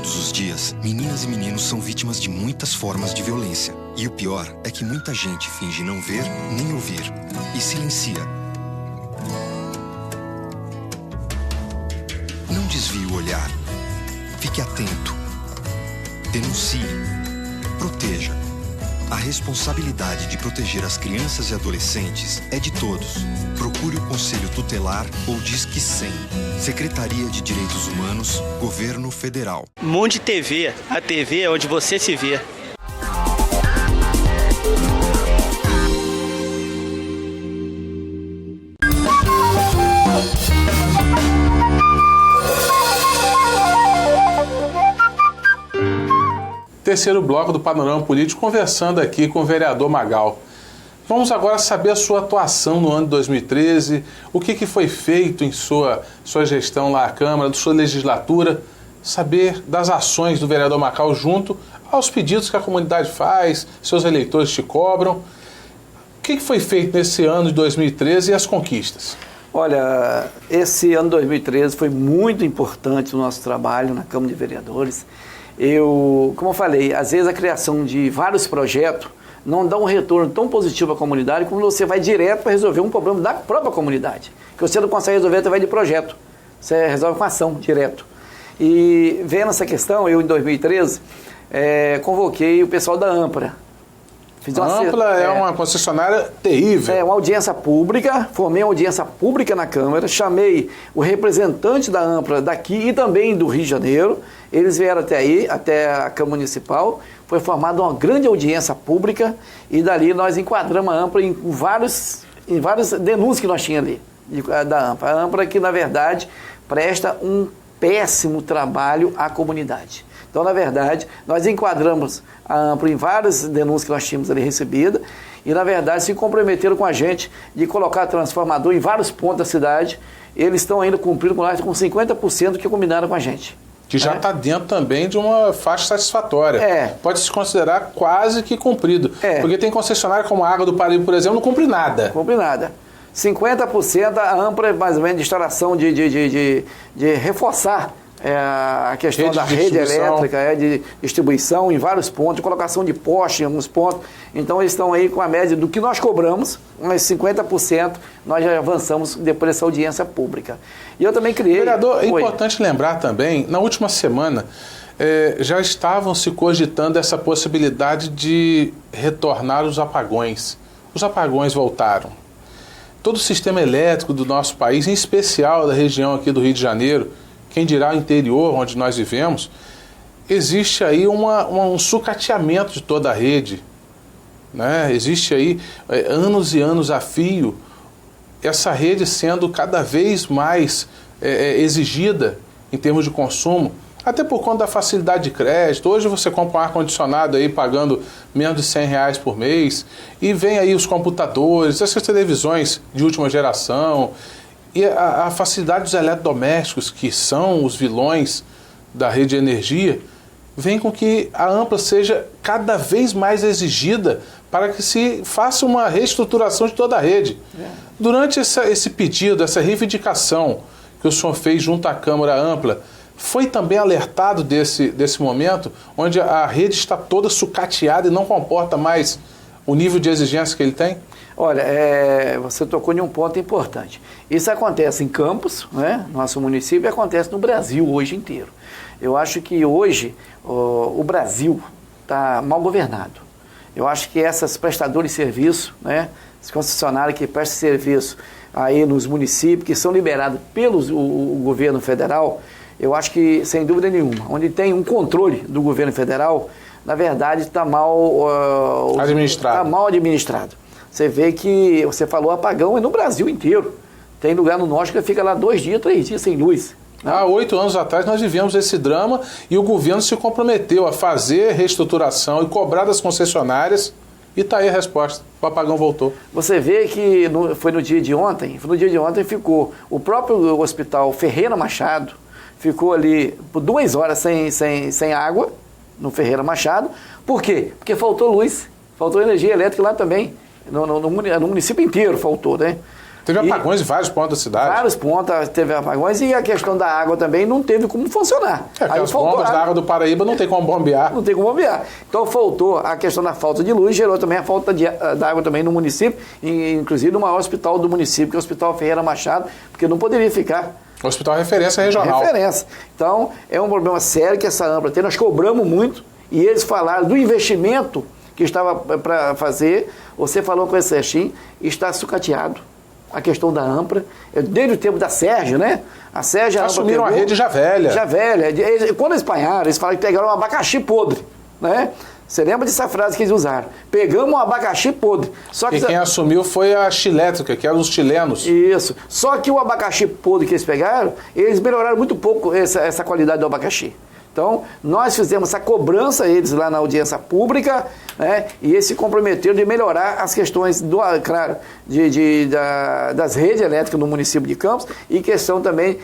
Todos os dias, meninas e meninos são vítimas de muitas formas de violência. E o pior é que muita gente finge não ver nem ouvir e silencia. Não desvie o olhar. Fique atento. Denuncie. Proteja. A responsabilidade de proteger as crianças e adolescentes é de todos. Procure o Conselho Tutelar ou Disque 100. Secretaria de Direitos Humanos, Governo Federal. Mundi TV, a TV é onde você se vê. Terceiro bloco do Panorama Político, conversando aqui com o vereador Magal. Vamos agora saber a sua atuação no ano de 2013, o que foi feito em sua gestão lá à Câmara, da sua legislatura, saber das ações do vereador Magal junto aos pedidos que a comunidade faz, seus eleitores te cobram. O que foi feito nesse ano de 2013 e as conquistas? Olha, esse ano de 2013 foi muito importante no nosso trabalho na Câmara de Vereadores. Como eu falei, às vezes a criação de vários projetos não dá um retorno tão positivo à comunidade como você vai direto para resolver um problema da própria comunidade. Que você não consegue resolver através de projeto, você resolve com ação, direto. E vendo essa questão, eu em 2013, convoquei o pessoal da Ampra. A Ampla é uma concessionária terrível. É uma audiência pública, formei uma audiência pública na Câmara, chamei o representante da Ampla daqui e também do Rio de Janeiro, eles vieram até aí, até a Câmara Municipal, foi formada uma grande audiência pública e dali nós enquadramos a Ampla em várias denúncias que nós tínhamos ali, da Ampla. A Ampla que, na verdade, presta um péssimo trabalho à comunidade. Então, na verdade, nós enquadramos a Ampla em várias denúncias que nós tínhamos ali recebidas e, na verdade, se comprometeram com a gente de colocar transformador em vários pontos da cidade. Eles estão ainda cumprindo com nós com 50% do que combinaram com a gente. Que já está dentro também de uma faixa satisfatória. Pode-se considerar quase que cumprido. Porque tem concessionária como a Água do Paraíba, por exemplo, não cumpre nada. Não cumpre nada. 50% a Ampla é mais ou menos de instalação de reforçar a questão da rede elétrica, de distribuição em vários pontos, de colocação de poste em alguns pontos. Então, eles estão aí com a média do que nós cobramos, mas 50% nós já avançamos depois dessa audiência pública. E eu também criei... Vereador, é importante lembrar também, na última semana, já estavam se cogitando essa possibilidade de retornar os apagões. Os apagões voltaram. Todo o sistema elétrico do nosso país, em especial da região aqui do Rio de Janeiro, quem dirá o interior onde nós vivemos, existe aí um sucateamento de toda a rede. Né? Existe aí anos e anos a fio, essa rede sendo cada vez mais exigida em termos de consumo, até por conta da facilidade de crédito. Hoje você compra um ar-condicionado aí pagando menos de R$100 por mês, e vem aí os computadores, essas televisões de última geração, e a facilidade dos eletrodomésticos, que são os vilões da rede de energia, vem com que a Ampla seja cada vez mais exigida para que se faça uma reestruturação de toda a rede. Durante esse pedido, essa reivindicação que o senhor fez junto à Câmara Ampla, foi também alertado desse momento, onde a rede está toda sucateada e não comporta mais o nível de exigência que ele tem? Olha, você tocou em um ponto importante. Isso acontece em Campos, né, nosso município, e acontece no Brasil hoje inteiro. Eu acho que hoje o Brasil está mal governado. Eu acho que essas prestadores de serviço, né, os concessionários que prestam serviço aí nos municípios, que são liberados pelo governo federal, eu acho que, sem dúvida nenhuma, onde tem um controle do governo federal, na verdade está mal administrado. Está mal administrado. Você vê que, você falou apagão, é no Brasil inteiro. Tem lugar no norte que fica lá 2 dias, 3 dias sem luz. Há 8 anos atrás nós vivemos esse drama e o governo se comprometeu a fazer reestruturação e cobrar das concessionárias, e está aí a resposta, o apagão voltou. Você vê que foi no dia de ontem ficou o próprio hospital Ferreira Machado, ficou ali por 2 horas sem água, no Ferreira Machado. Por quê? Porque faltou luz, faltou energia elétrica lá também. No município inteiro faltou, né? Teve apagões em vários pontos da cidade. Vários pontos teve apagões e a questão da água também não teve como funcionar. As bombas da água do Paraíba não tem como bombear. Não tem como bombear. Então faltou a questão da falta de luz, gerou também a falta da água também no município, inclusive no maior hospital do município, que é o Hospital Ferreira Machado, porque não poderia ficar. O hospital referência regional. Referência. Então é um problema sério que essa AMPLA tem. Nós cobramos muito e eles falaram do investimento que estava para fazer. Você falou com esse Serginho, está sucateado. A questão da AMPLA, desde o tempo da Sérgio, né? A Sérgio... Assumiram a rede já velha. Já velha. Quando eles apanharam, eles falaram que pegaram um abacaxi podre, né? Você lembra dessa frase que eles usaram? Pegamos um abacaxi podre. Só que quem assumiu foi a Chilétrica, que eram os chilenos. Isso. Só que o abacaxi podre que eles pegaram, eles melhoraram muito pouco essa qualidade do abacaxi. Então, nós fizemos essa cobrança a eles lá na audiência pública, né, e eles se comprometeram de melhorar as questões, claro, das redes elétricas no município de Campos e questão também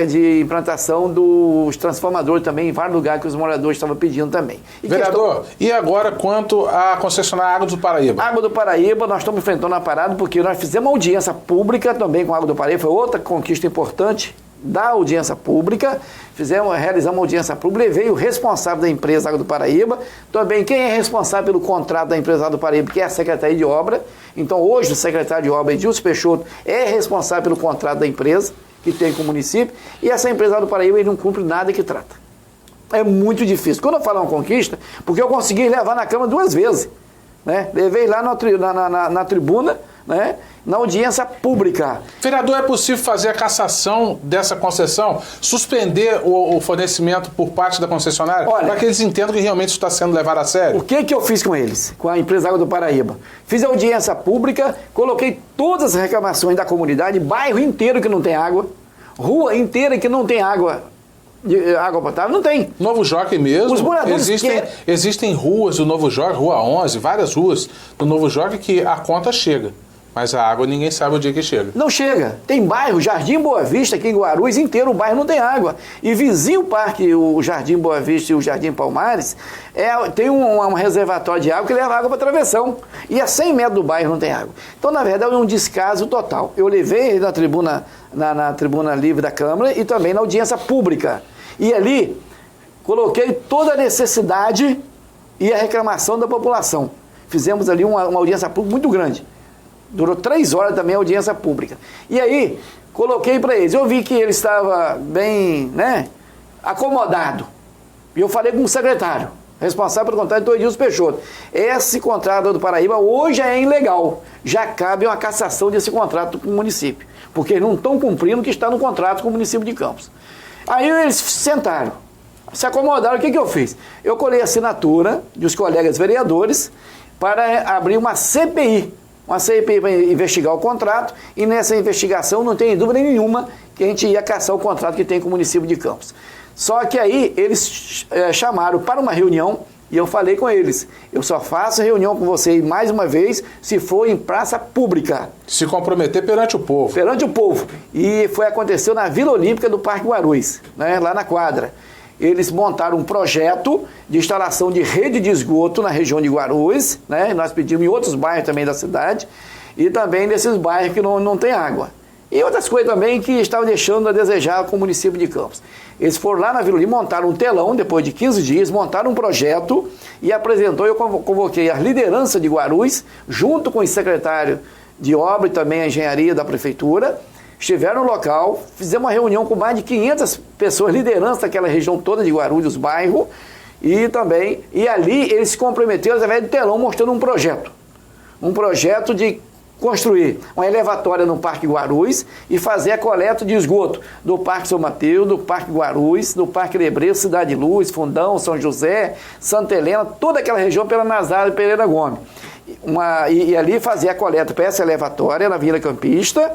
de implantação dos transformadores também em vários lugares que os moradores estavam pedindo também. Vereador, e agora quanto à concessionária Água do Paraíba? Água do Paraíba, nós estamos enfrentando a parada porque nós fizemos uma audiência pública também com a Água do Paraíba, foi outra conquista importante da audiência pública, realizamos uma audiência pública, veio o responsável da empresa Água do Paraíba, também quem é responsável pelo contrato da empresa Água do Paraíba, que é a Secretaria de Obra. Então hoje o secretário de Obra, Edilson Peixoto, é responsável pelo contrato da empresa, que tem com o município, e essa empresa Água do Paraíba ele não cumpre nada que trata. É muito difícil. Quando eu falo uma conquista, porque eu consegui levar na Câmara 2 vezes, né? Levei lá na tribuna, né? Na audiência pública. Vereador, é possível fazer a cassação dessa concessão? Suspender o fornecimento por parte da concessionária? Para que eles entendam que realmente isso está sendo levado a sério? O que eu fiz com eles? Com a empresa Água do Paraíba? Fiz a audiência pública, coloquei todas as reclamações da comunidade, bairro inteiro que não tem água, rua inteira que não tem água potável, não tem. Novo Jockey mesmo, os moradores existem ruas do Novo Jockey, Rua 11, várias ruas do Novo Jockey que a conta chega. Mas a água ninguém sabe o dia que chega. Não chega. Tem bairro, Jardim Boa Vista, aqui em Guarulhos, inteiro o bairro não tem água. E vizinho o parque, o Jardim Boa Vista e o Jardim Palmares, tem um reservatório de água que leva água para travessão. E a 100 metros do bairro não tem água. Então, na verdade, é um descaso total. Eu levei na tribuna livre da Câmara e também na audiência pública. E ali, coloquei toda a necessidade e a reclamação da população. Fizemos ali uma audiência pública muito grande. Durou 3 horas também a audiência pública. E aí, coloquei para eles. Eu vi que ele estava bem, né, acomodado. E eu falei com o secretário, responsável pelo contrato, do Edilson Peixoto. Esse contrato do Paraíba hoje é ilegal. Já cabe uma cassação desse contrato com o município. Porque eles não estão cumprindo o que está no contrato com o município de Campos. Aí eles sentaram, se acomodaram. O que eu fiz? Eu colhei a assinatura dos colegas vereadores para abrir uma CPI. Uma CPI para investigar o contrato, e nessa investigação não tem dúvida nenhuma que a gente ia caçar o contrato que tem com o município de Campos. Só que aí eles chamaram para uma reunião e eu falei com eles, eu só faço reunião com vocês mais uma vez se for em praça pública. Se comprometer perante o povo. Perante o povo. E aconteceu na Vila Olímpica do Parque Guarulhos, né, lá na quadra. Eles montaram um projeto de instalação de rede de esgoto na região de Guarulhos, né? Nós pedimos em outros bairros também da cidade, e também nesses bairros que não tem água. E outras coisas também que estavam deixando a desejar com o município de Campos. Eles foram lá na Vila Olímpica, montaram um telão, depois de 15 dias, montaram um projeto e apresentou. Eu convoquei a liderança de Guarulhos, junto com o secretário de obra e também a engenharia da prefeitura. Estiveram no local, fizemos uma reunião com mais de 500 pessoas, liderança daquela região toda de Guarulhos, os bairros, e ali eles se comprometeram através do telão, mostrando um projeto de construir uma elevatória no Parque Guarulhos e fazer a coleta de esgoto do Parque São Mateus, do Parque Guarulhos, do Parque Lebreiro, Cidade Luz, Fundão, São José, Santa Helena, toda aquela região pela Nazário Pereira Gomes. E ali fazer a coleta para essa elevatória na Vila Campista.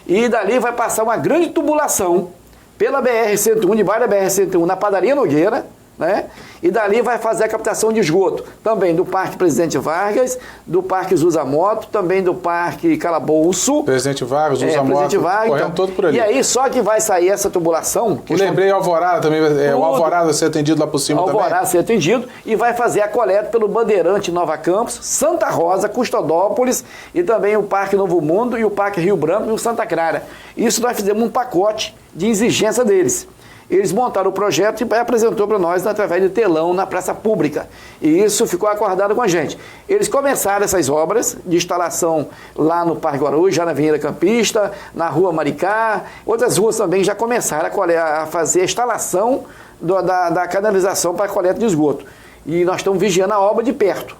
E dali vai passar uma grande tubulação pela BR-101, debaixo da BR-101, na Padaria Nogueira, né? E dali vai fazer a captação de esgoto, também do Parque Presidente Vargas, do Parque Zusamoto, também do Parque Calabouço. Presidente Vargas, Zusamoto, correndo todo por ali. E aí só que vai sair essa tubulação... Lembrei Alvorada também, o Alvorada ser atendido lá por cima também. Alvorada ser atendido e vai fazer a coleta pelo Bandeirante Nova Campos, Santa Rosa, Custodópolis e também o Parque Novo Mundo e o Parque Rio Branco e o Santa Clara. Isso nós fizemos um pacote de exigência deles. Eles montaram o projeto e apresentou para nós através de telão na praça pública. E isso ficou acordado com a gente. Eles começaram essas obras de instalação lá no Parque Guarulhos, já na Avenida Campista, na Rua Maricá. Outras ruas também já começaram a fazer a instalação da canalização para a coleta de esgoto. E nós estamos vigiando a obra de perto.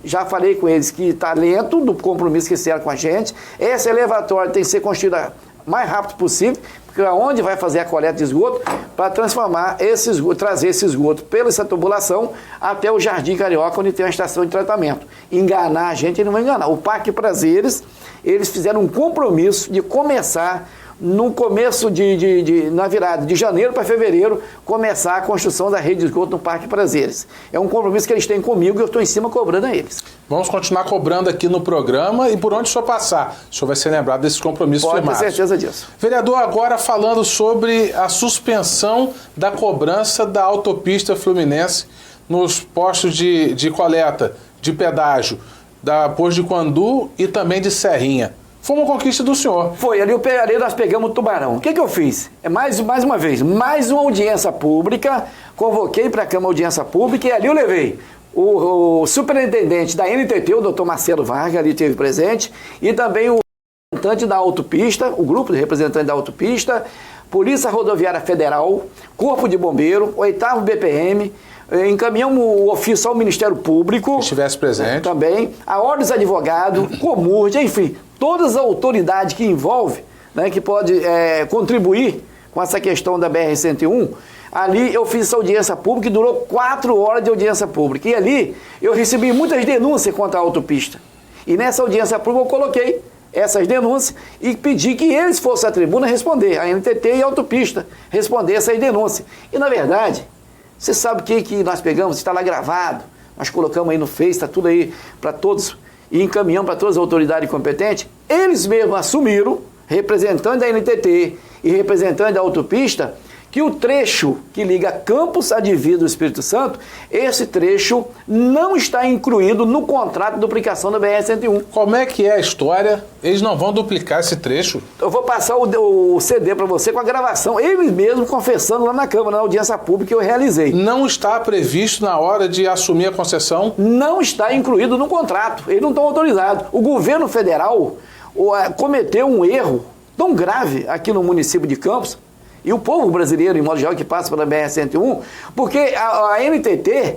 Já falei com eles que está lento do compromisso que fizeram com a gente. Essa elevatória tem que ser construída o mais rápido possível, porque onde vai fazer a coleta de esgoto para transformar esse esgoto, trazer esse esgoto pela essa tubulação até o Jardim Carioca, onde tem uma estação de tratamento. Enganar a gente, ele não vai enganar. O Parque Prazeres, eles fizeram um compromisso de começar no começo na virada de janeiro para fevereiro, começar a construção da rede de esgoto no Parque Prazeres. É um compromisso que eles têm comigo e eu estou em cima cobrando a eles. Vamos continuar cobrando aqui no programa e por onde o senhor passar, o senhor vai ser lembrado desses compromissos firmados. Pode ter certeza disso. Vereador, agora falando sobre a suspensão da cobrança da autopista Fluminense nos postos de coleta, de pedágio, da Posto de Quandu e também de Serrinha. Foi uma conquista do senhor. Foi, ali nós pegamos o Tubarão. O que eu fiz? Mais uma vez, mais uma audiência pública, convoquei para a Câmara audiência pública e ali eu levei o superintendente da NTT, o doutor Marcelo Vargas, ali esteve presente, e também o representante da autopista, o grupo de representantes da autopista, Polícia Rodoviária Federal, Corpo de Bombeiro, 8º BPM, encaminhamos o ofício ao Ministério Público. Que estivesse presente. Também, a Ordem dos Advogados, Comurge, enfim, todas as autoridades que envolvem, né, que pode contribuir com essa questão da BR-101, ali eu fiz essa audiência pública e durou 4 horas de audiência pública. E ali eu recebi muitas denúncias contra a autopista. E nessa audiência pública eu coloquei essas denúncias e pedi que eles fossem à tribuna responder, a NTT e a autopista, responder essas denúncias. E na verdade, você sabe o que nós pegamos? Está lá gravado, nós colocamos aí no Face, está tudo aí para todos e encaminhamos para todas as autoridades competentes. Eles mesmos assumiram, representante da NTT e representante da autopista, que o trecho que liga Campos à divisa do Espírito Santo, esse trecho não está incluído no contrato de duplicação da BR-101. Como é que é a história? Eles não vão duplicar esse trecho? Eu vou passar o CD para você com a gravação, eles mesmos confessando lá na Câmara, na audiência pública que eu realizei. Não está previsto na hora de assumir a concessão? Não está incluído no contrato, eles não estão autorizados. O governo federal cometeu um erro tão grave aqui no município de Campos, e o povo brasileiro, em modo geral, que passa pela BR-101, porque a NTT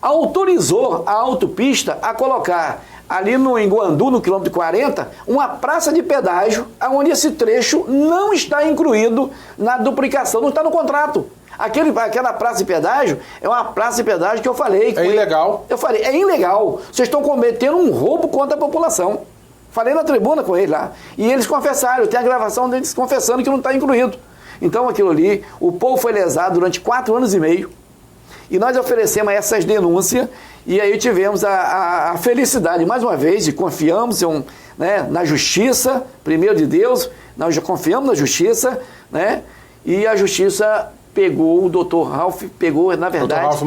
autorizou a autopista a colocar ali no Guandu, no quilômetro 40, uma praça de pedágio, onde esse trecho não está incluído na duplicação, não está no contrato. Aquela praça de pedágio é uma praça de pedágio que eu falei. É ilegal. Eu falei, é ilegal. Vocês estão cometendo um roubo contra a população. Falei na tribuna com eles lá. E eles confessaram, tem a gravação deles confessando que não está incluído. Então aquilo ali, o povo foi lesado durante 4 anos e meio, e nós oferecemos essas denúncias, e aí tivemos a felicidade, mais uma vez, de confiamos na justiça, primeiro de Deus, nós já confiamos na justiça, né? E a justiça pegou o doutor Ralph, na verdade...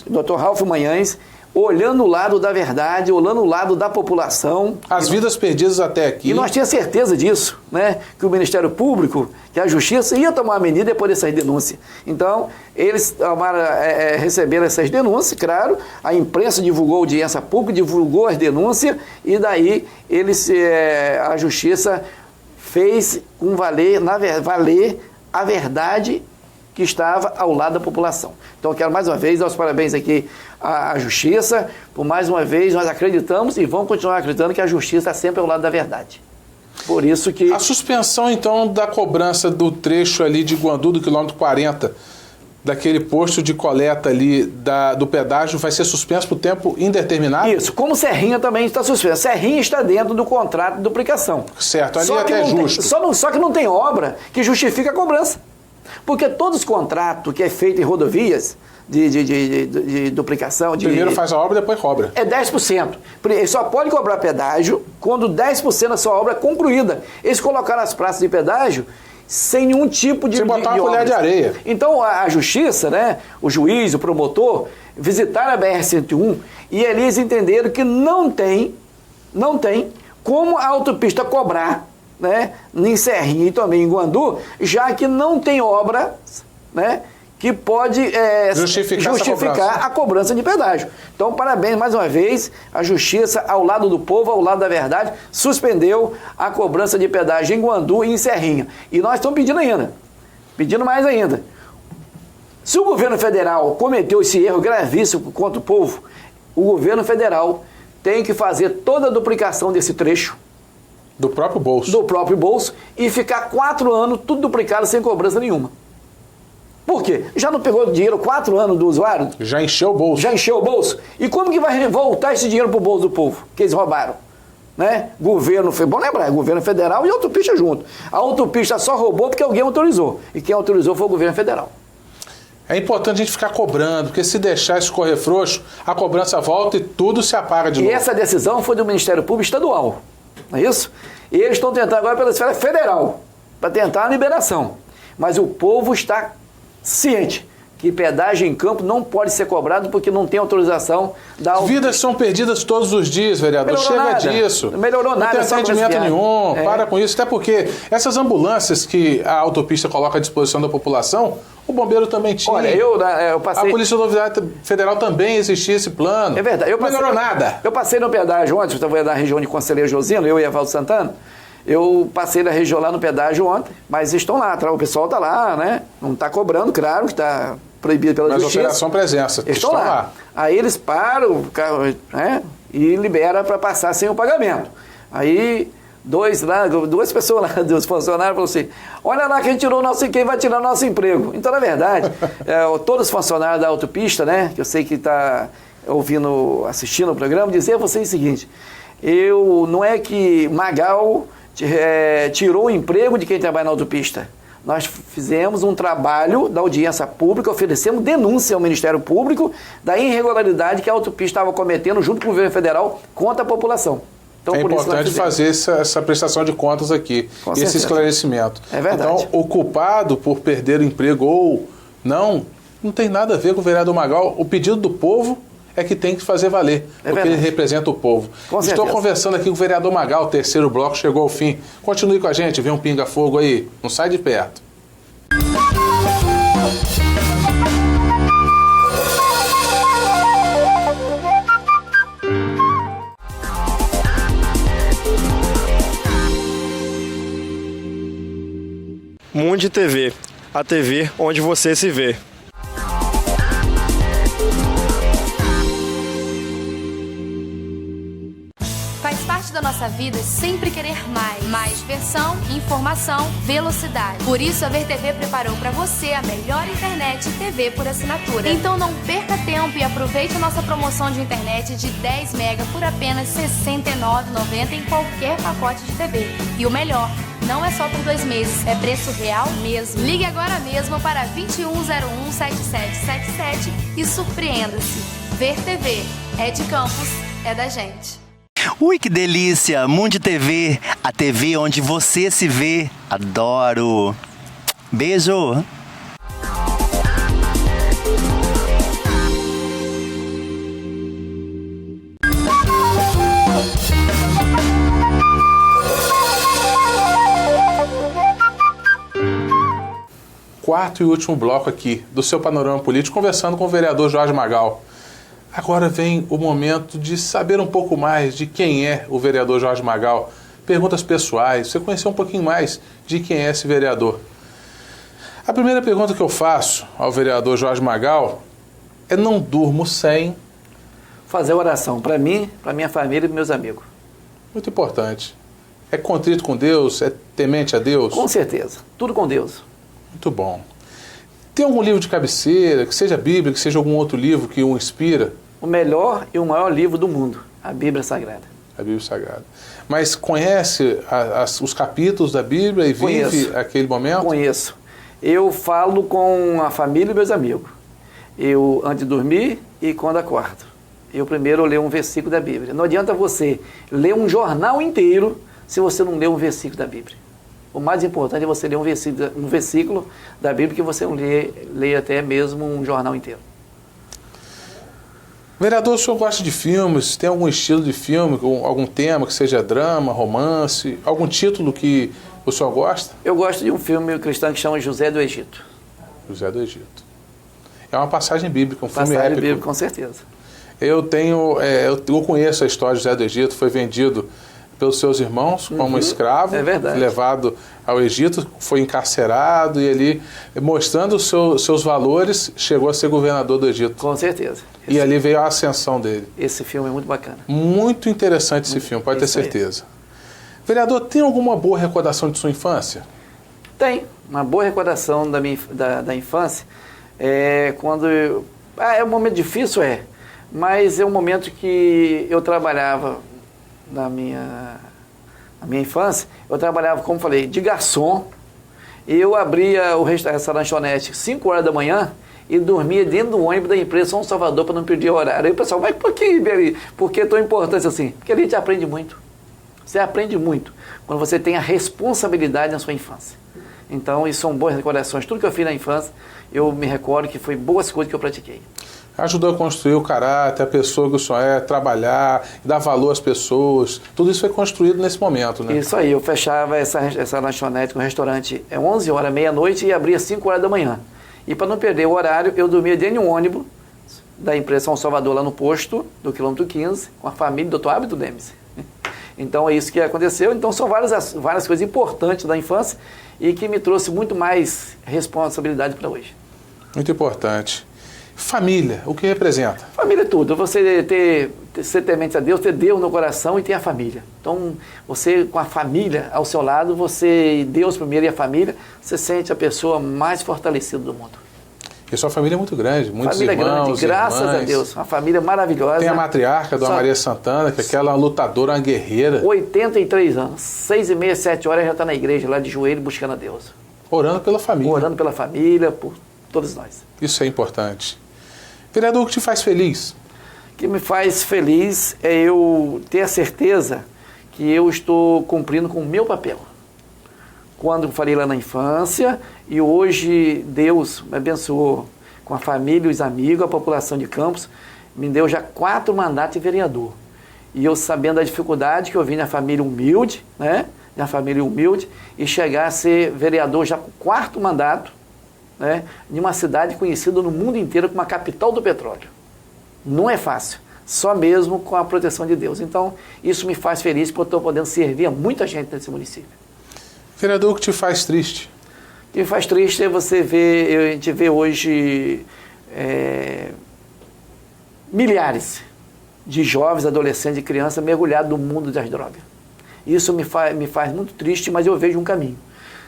Dr. Ralph Manhães, olhando o lado da verdade, olhando o lado da população. As vidas perdidas até aqui. E nós tínhamos certeza disso, né? Que o Ministério Público, que a Justiça ia tomar uma medida depois dessas denúncias. Então, eles receberam essas denúncias, claro, a imprensa divulgou a audiência pública, divulgou as denúncias, e daí a Justiça fez valer a verdade que estava ao lado da população. Então, eu quero mais uma vez dar os parabéns aqui à Justiça, por mais uma vez nós acreditamos e vamos continuar acreditando que a Justiça está sempre ao lado da verdade. Por isso que... A suspensão, então, da cobrança do trecho ali de Guandu, do quilômetro 40, daquele posto de coleta ali do pedágio, vai ser suspenso por tempo indeterminado? Isso, como Serrinha também está suspenso. Serrinha está dentro do contrato de duplicação. Certo, ali até é justo. Só que não tem obra que justifique a cobrança. Porque todos os contratos que é feito em rodovias, de duplicação... Primeiro faz a obra e depois cobra. É 10%. Ele só pode cobrar pedágio quando 10% da sua obra é concluída. Eles colocaram as praças de pedágio sem nenhum tipo de... Sem botar uma colher de areia. Então a justiça, né, o juiz, o promotor, visitaram a BR-101 e ali eles entenderam que não tem como a autopista cobrar, né, em Serrinha e também em Guandu, já que não tem obra, né, que pode justificar a cobrança de pedágio. Então, parabéns mais uma vez, a Justiça, ao lado do povo, ao lado da verdade, suspendeu a cobrança de pedágio em Guandu e em Serrinha. E nós estamos pedindo mais ainda. Se o governo federal cometeu esse erro gravíssimo contra o povo, o governo federal tem que fazer toda a duplicação desse trecho. Do próprio bolso. Do próprio bolso e ficar 4 anos tudo duplicado sem cobrança nenhuma. Por quê? Já não pegou dinheiro 4 anos do usuário? Já encheu o bolso. Já encheu o bolso? E como que vai voltar esse dinheiro para o bolso do povo que eles roubaram? Né? Governo, bom lembrar, governo federal e autopista junto. A autopista só roubou porque alguém autorizou. E quem autorizou foi o governo federal. É importante a gente ficar cobrando, porque se deixar escorrer frouxo, a cobrança volta e tudo se apaga de novo. E essa decisão foi do Ministério Público Estadual, não é isso? E eles estão tentando agora pela esfera federal, para tentar a liberação. Mas o povo está ciente que pedágio em campo não pode ser cobrado porque não tem autorização da... Vidas são perdidas todos os dias, vereador. Chega disso. Não melhorou nada. Não tem atendimento nenhum. Para com isso. Até porque essas ambulâncias que a autopista coloca à disposição da população, o bombeiro também tinha. Olha, eu passei... A Polícia Rodoviária Federal também existia esse plano. É verdade. Não melhorou nada. Eu passei no pedágio ontem, eu estava na região de Conselheiro Josino, eu e Evaldo Santana. Eu passei na região lá no pedágio ontem, mas estão lá, o pessoal está lá, né? Não está cobrando, claro, que está proibido pela justiça. Mas operação presença, estão lá. Aí eles param o carro, né? E libera para passar sem o pagamento. Aí duas pessoas lá, dos funcionários, falaram assim, olha lá quem vai tirar nosso emprego. Então, na verdade, todos os funcionários da autopista, né? Que eu sei que está assistindo o programa, dizer a vocês o seguinte, não é que Magal tirou o emprego de quem trabalha na autopista. Nós fizemos um trabalho da audiência pública, oferecemos denúncia ao Ministério Público da irregularidade que a autopista estava cometendo junto com o governo federal contra a população. Então, é importante fazer essa prestação de contas aqui, esse esclarecimento. É verdade. Então, o culpado por perder o emprego ou não tem nada a ver com o vereador Magal. O pedido do povo é que tem que fazer valer, porque ele representa o povo. Estou conversando aqui com o vereador Magal, o terceiro bloco chegou ao fim. Continue com a gente, vem um pinga-fogo aí, não sai de perto. Mundi TV, a TV onde você se vê. Faz parte da nossa vida sempre querer mais. Mais versão, informação, velocidade. Por isso a VerTV preparou para você a melhor internet e TV por assinatura. Então não perca tempo e aproveite a nossa promoção de internet de 10 mega por apenas R$ 69,90 em qualquer pacote de TV. E o melhor, não é só por 2 meses, é preço real mesmo. Ligue agora mesmo para 2101-7777 e surpreenda-se. VerTV, é de Campos, é da gente. Ui, que delícia! Mundi TV, a TV onde você se vê. Adoro! Beijo! Quarto e último bloco aqui do seu Panorama Político, conversando com o vereador Jorge Magal. Agora vem o momento de saber um pouco mais de quem é o vereador Jorge Magal. Perguntas pessoais, você conhecer um pouquinho mais de quem é esse vereador. A primeira pergunta que eu faço ao vereador Jorge Magal é: não durmo sem fazer oração para mim, para minha família e para meus amigos. Muito importante. É contrito com Deus? É temente a Deus? Com certeza. Tudo com Deus. Muito bom. Tem algum livro de cabeceira, que seja a Bíblia, que seja algum outro livro que o inspira? O melhor e o maior livro do mundo, a Bíblia Sagrada. A Bíblia Sagrada. Mas conhece os capítulos da Bíblia e vive aquele momento? Conheço. Eu falo com a família e meus amigos. Eu, antes de dormir e quando acordo. Eu primeiro leio um versículo da Bíblia. Não adianta você ler um jornal inteiro se você não ler um versículo da Bíblia. O mais importante é você ler um versículo da Bíblia que você não lê até mesmo um jornal inteiro. Vereador, o senhor gosta de filmes? Tem algum estilo de filme, algum tema que seja drama, romance, algum título que o senhor gosta? Eu gosto de um filme cristão que chama José do Egito. José do Egito. É uma passagem bíblica, um filme Passagem épico. bíblica, com certeza. Eu conheço a história de José do Egito, foi vendido pelos seus irmãos como escravo, levado ao Egito, foi encarcerado e ali, mostrando os seus valores, chegou a ser governador do Egito. Com certeza. E ali veio a ascensão dele. Esse filme é muito bacana. Muito interessante esse filme, pode ter certeza. Vereador, tem alguma boa recordação de sua infância? Tem. Uma boa recordação da infância é quando... é um momento difícil, mas é um momento que eu trabalhava na minha infância, eu trabalhava, como falei, de garçom. Eu abria essa lanchonete 5 horas da manhã e dormia dentro do ônibus da empresa São Salvador para não perder o horário. Aí o pessoal, mas por que, Iberi? Por que é tão importante assim? Porque a gente aprende muito. Você aprende muito quando você tem a responsabilidade na sua infância. Então, isso são boas recordações. Tudo que eu fiz na infância, eu me recordo que foi boas coisas que eu pratiquei. Ajudou a construir o caráter, a pessoa que o senhor é, trabalhar, dar valor às pessoas. Tudo isso foi construído nesse momento, né? Isso aí. Eu fechava essa lanchonete com o restaurante 11 horas, meia-noite, e abria 5 horas da manhã. E para não perder o horário, eu dormia dentro de um ônibus da empresa São Salvador, lá no posto do quilômetro 15, com a família do Dr. Ábito Demes. Então é isso que aconteceu. Então são várias coisas importantes da infância e que me trouxe muito mais responsabilidade para hoje. Muito importante. Família, o que representa? Família é tudo. Você ser temente a Deus, ter Deus no coração e ter a família. Então, você com a família ao seu lado, Deus primeiro e a família, você sente a pessoa mais fortalecida do mundo. E sua família é muito grande, muitos família irmãos, grande, graças irmãs. A Deus, uma família maravilhosa. Tem a matriarca, Dona Maria Santana, que é aquela lutadora, uma guerreira. 83 anos, 6h30, 7 horas, já está na igreja, lá de joelho, buscando a Deus. Orando pela família. Orando pela família, por todos nós. Isso é importante. Vereador, o que te faz feliz? O que me faz feliz é eu ter a certeza que eu estou cumprindo com o meu papel. Quando eu falei lá na infância, e hoje Deus me abençoou com a família, os amigos, a população de Campos, me deu já 4 mandatos de vereador. E eu sabendo da dificuldade que eu vim na família humilde, né? Na família humilde, e chegar a ser vereador já com o 4º mandato, né, de uma cidade conhecida no mundo inteiro como a capital do petróleo. Não é fácil, só mesmo com a proteção de Deus. Então, isso me faz feliz porque eu estou podendo servir a muita gente nesse município. Vereador, o que te faz triste? O que me faz triste é a gente vê hoje milhares de jovens, adolescentes e crianças mergulhados no mundo das drogas. Isso me faz muito triste, mas eu vejo um caminho.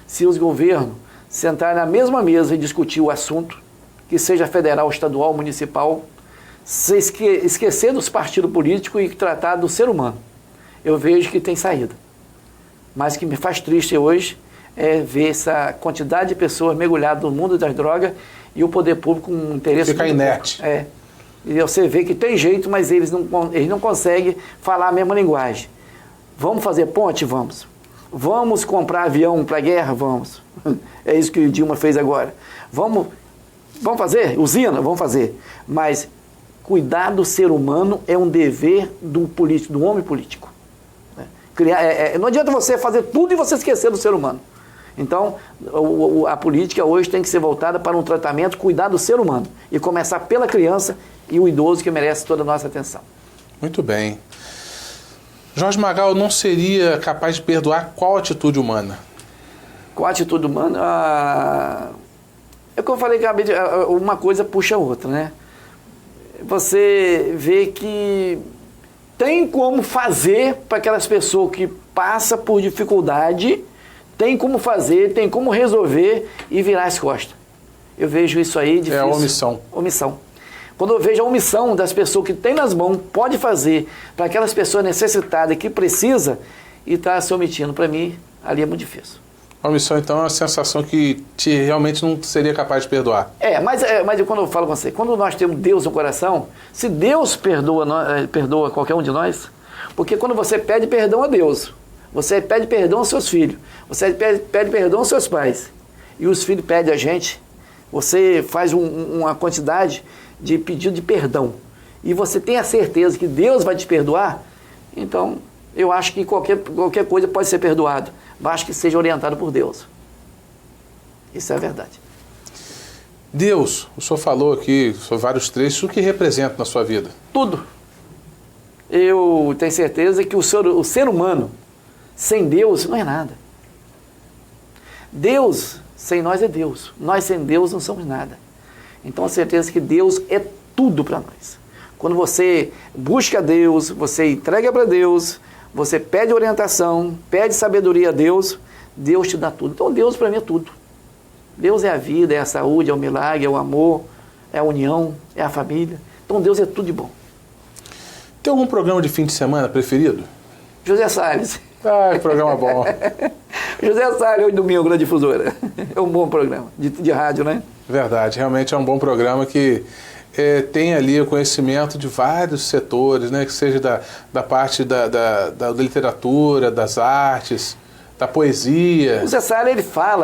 Se os governos sentar na mesma mesa e discutir o assunto, que seja federal, estadual, municipal, esquecer dos partidos políticos e tratar do ser humano. Eu vejo que tem saída. Mas o que me faz triste hoje é ver essa quantidade de pessoas mergulhadas no mundo das drogas e o poder público com um interesse... Fica inerte. E você vê que tem jeito, mas eles não conseguem falar a mesma linguagem. Vamos fazer ponte? Vamos. Vamos comprar avião para a guerra? Vamos. É isso que o Dilma fez agora. Vamos fazer? Usina? Vamos fazer. Mas cuidar do ser humano é um dever do político, do homem político. Não adianta você fazer tudo e você esquecer do ser humano. Então, a política hoje tem que ser voltada para um tratamento, cuidar do ser humano. E começar pela criança e o idoso que merece toda a nossa atenção. Muito bem. Jorge Magal não seria capaz de perdoar qual atitude humana? Qual atitude humana? É como eu falei, uma coisa puxa a outra, né? Você vê que tem como fazer para aquelas pessoas que passam por dificuldade, tem como fazer, tem como resolver e virar as costas. Eu vejo isso aí difícil. É a omissão. Omissão. Quando eu vejo a omissão das pessoas que tem nas mãos, pode fazer para aquelas pessoas necessitadas que precisa e está se omitindo, para mim, ali é muito difícil. Omissão, então, é uma sensação que realmente não seria capaz de perdoar. Mas quando eu falo com você, quando nós temos Deus no coração, se Deus perdoa qualquer um de nós, porque quando você pede perdão a Deus, você pede perdão aos seus filhos, você pede perdão aos seus pais, e os filhos pedem a gente, você faz uma quantidade de pedido de perdão, e você tem a certeza que Deus vai te perdoar, então eu acho que qualquer coisa pode ser perdoado, basta que seja orientado por Deus. Isso é a verdade. Deus, o senhor falou aqui sobre vários trechos, o que representa na sua vida? Tudo. Eu tenho certeza que o ser humano, sem Deus, não é nada. Deus, sem nós é Deus. Nós sem Deus não somos nada. Então, a certeza que Deus é tudo para nós. Quando você busca Deus, você entrega para Deus, você pede orientação, pede sabedoria a Deus, Deus te dá tudo. Então, Deus para mim é tudo. Deus é a vida, é a saúde, é o milagre, é o amor, é a união, é a família. Então, Deus é tudo de bom. Tem algum programa de fim de semana preferido? José Salles. Que programa bom. José Salles, hoje domingo na Difusora. É um bom programa de rádio, né? Verdade, realmente é um bom programa que tem ali o conhecimento de vários setores, né? Que seja da parte da literatura, das artes, da poesia. O José Salles,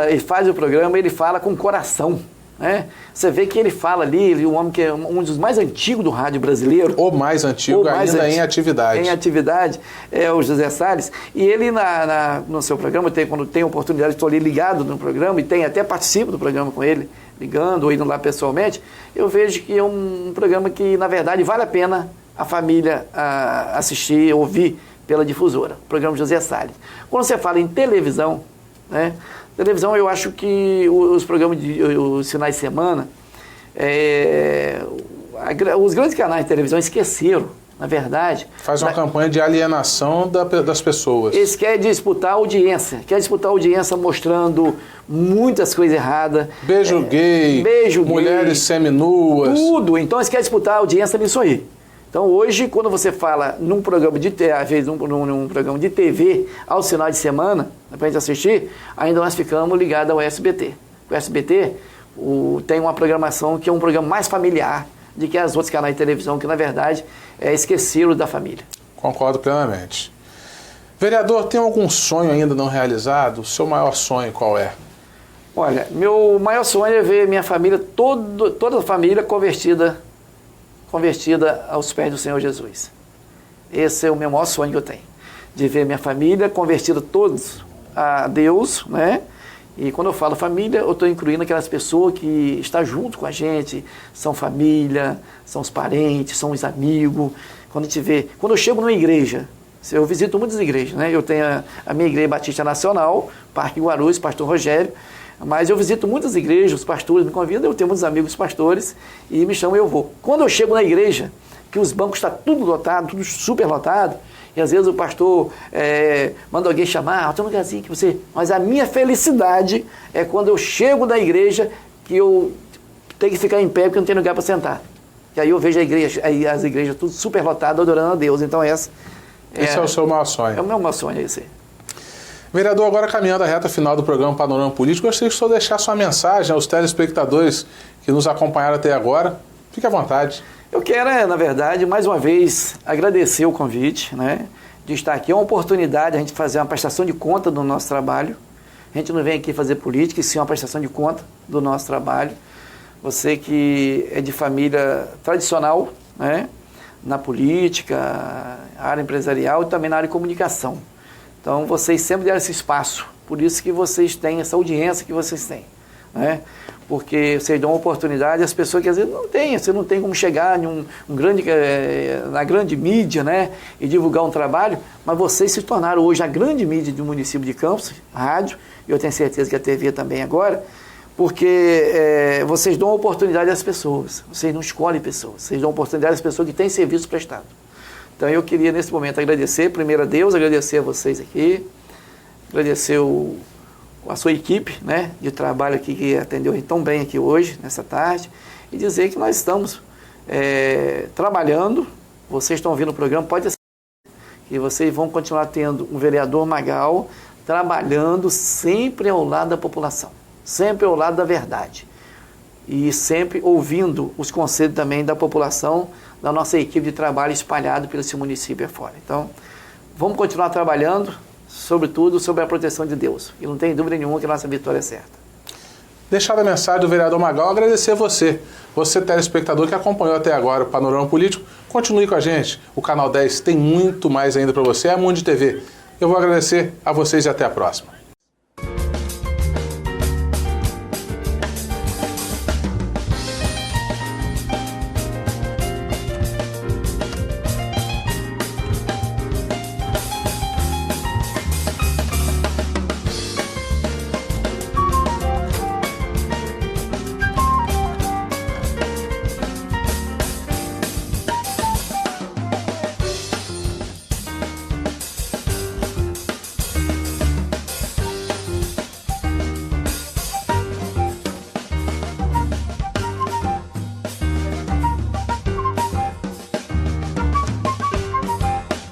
ele faz o programa, ele fala com coração. Né? Você vê que ele fala ali, um homem que é um dos mais antigos do rádio brasileiro. O mais antigo, ainda em atividade. Em atividade, é o José Salles. E ele, no seu programa, quando tem oportunidade, estou ali ligado no programa, e até participo do programa com ele, ligando ou indo lá pessoalmente, eu vejo que é um programa que, na verdade, vale a pena a família assistir, ouvir pela Difusora. O programa José Salles. Quando você fala em televisão, né? Televisão, eu acho que os programas os finais de semana, os grandes canais de televisão esqueceram, na verdade. Faz uma campanha de alienação das pessoas. Eles querem disputar audiência, mostrando muitas coisas erradas. Beijo gay, mulheres seminuas. Tudo, então eles querem disputar audiência nisso aí. Então hoje, quando você fala num programa num programa de TV, aos finais de semana, para a gente assistir, ainda nós ficamos ligados ao SBT. O SBT tem uma programação que é um programa mais familiar do que os outros canais de televisão, que na verdade esqueceram da família. Concordo plenamente. Vereador, tem algum sonho ainda não realizado? O seu maior sonho qual é? Olha, meu maior sonho é ver minha família, toda a família convertida aos pés do Senhor Jesus. Esse é o meu maior sonho que eu tenho, de ver minha família convertida todos a Deus, né? E quando eu falo família, eu estou incluindo aquelas pessoas que estão junto com a gente, são família, são os parentes, são os amigos. Quando eu chego numa igreja, eu visito muitas igrejas, né? Eu tenho a minha igreja Batista Nacional, Parque Guarulhos, Pastor Rogério, mas eu visito muitas igrejas, os pastores me convidam, eu tenho muitos amigos pastores e me chamam e eu vou. Quando eu chego na igreja, que os bancos estão tudo lotado, tudo super lotado, e às vezes o pastor manda alguém chamar, tem um lugarzinho que você... Mas a minha felicidade é quando eu chego na igreja que eu tenho que ficar em pé porque não tem lugar para sentar. E aí eu vejo as igrejas tudo super lotadas, adorando a Deus. Então esse é o seu maior sonho. É o meu maior sonho, esse. Vereador, agora caminhando a reta final do programa Panorama Político, gostaria que o senhor deixasse sua mensagem aos telespectadores que nos acompanharam até agora. Fique à vontade. Eu quero, na verdade, mais uma vez, agradecer o convite, né, de estar aqui. É uma oportunidade a gente fazer uma prestação de conta do nosso trabalho. A gente não vem aqui fazer política, e sim uma prestação de conta do nosso trabalho. Você que é de família tradicional, né, na política, área empresarial e também na área de comunicação. Então, vocês sempre deram esse espaço, por isso que vocês têm essa audiência que vocês têm, né? Porque vocês dão uma oportunidade às pessoas que às vezes não têm, você não tem como chegar na grande mídia, né? E divulgar um trabalho, mas vocês se tornaram hoje a grande mídia do município de Campos, a rádio, e eu tenho certeza que a TV também agora, porque vocês dão uma oportunidade às pessoas, vocês não escolhem pessoas, vocês dão oportunidade às pessoas que têm serviço prestado. Então eu queria nesse momento agradecer, primeiro a Deus, agradecer a vocês aqui, agradecer a sua equipe, né, de trabalho aqui que atendeu tão bem aqui hoje, nessa tarde, e dizer que nós estamos trabalhando, vocês estão ouvindo o programa, pode ser que vocês vão continuar tendo um vereador Magal, trabalhando sempre ao lado da população, sempre ao lado da verdade. E sempre ouvindo os conselhos também da população, da nossa equipe de trabalho espalhado pelo esse município afora. Então, vamos continuar trabalhando, sobretudo, sobre a proteção de Deus. E não tem dúvida nenhuma que a nossa vitória é certa. Deixar a mensagem do vereador Magal, agradecer a você telespectador que acompanhou até agora o Panorama Político. Continue com a gente, o Canal 10 tem muito mais ainda para você, é a Mundi TV. Eu vou agradecer a vocês e até a próxima.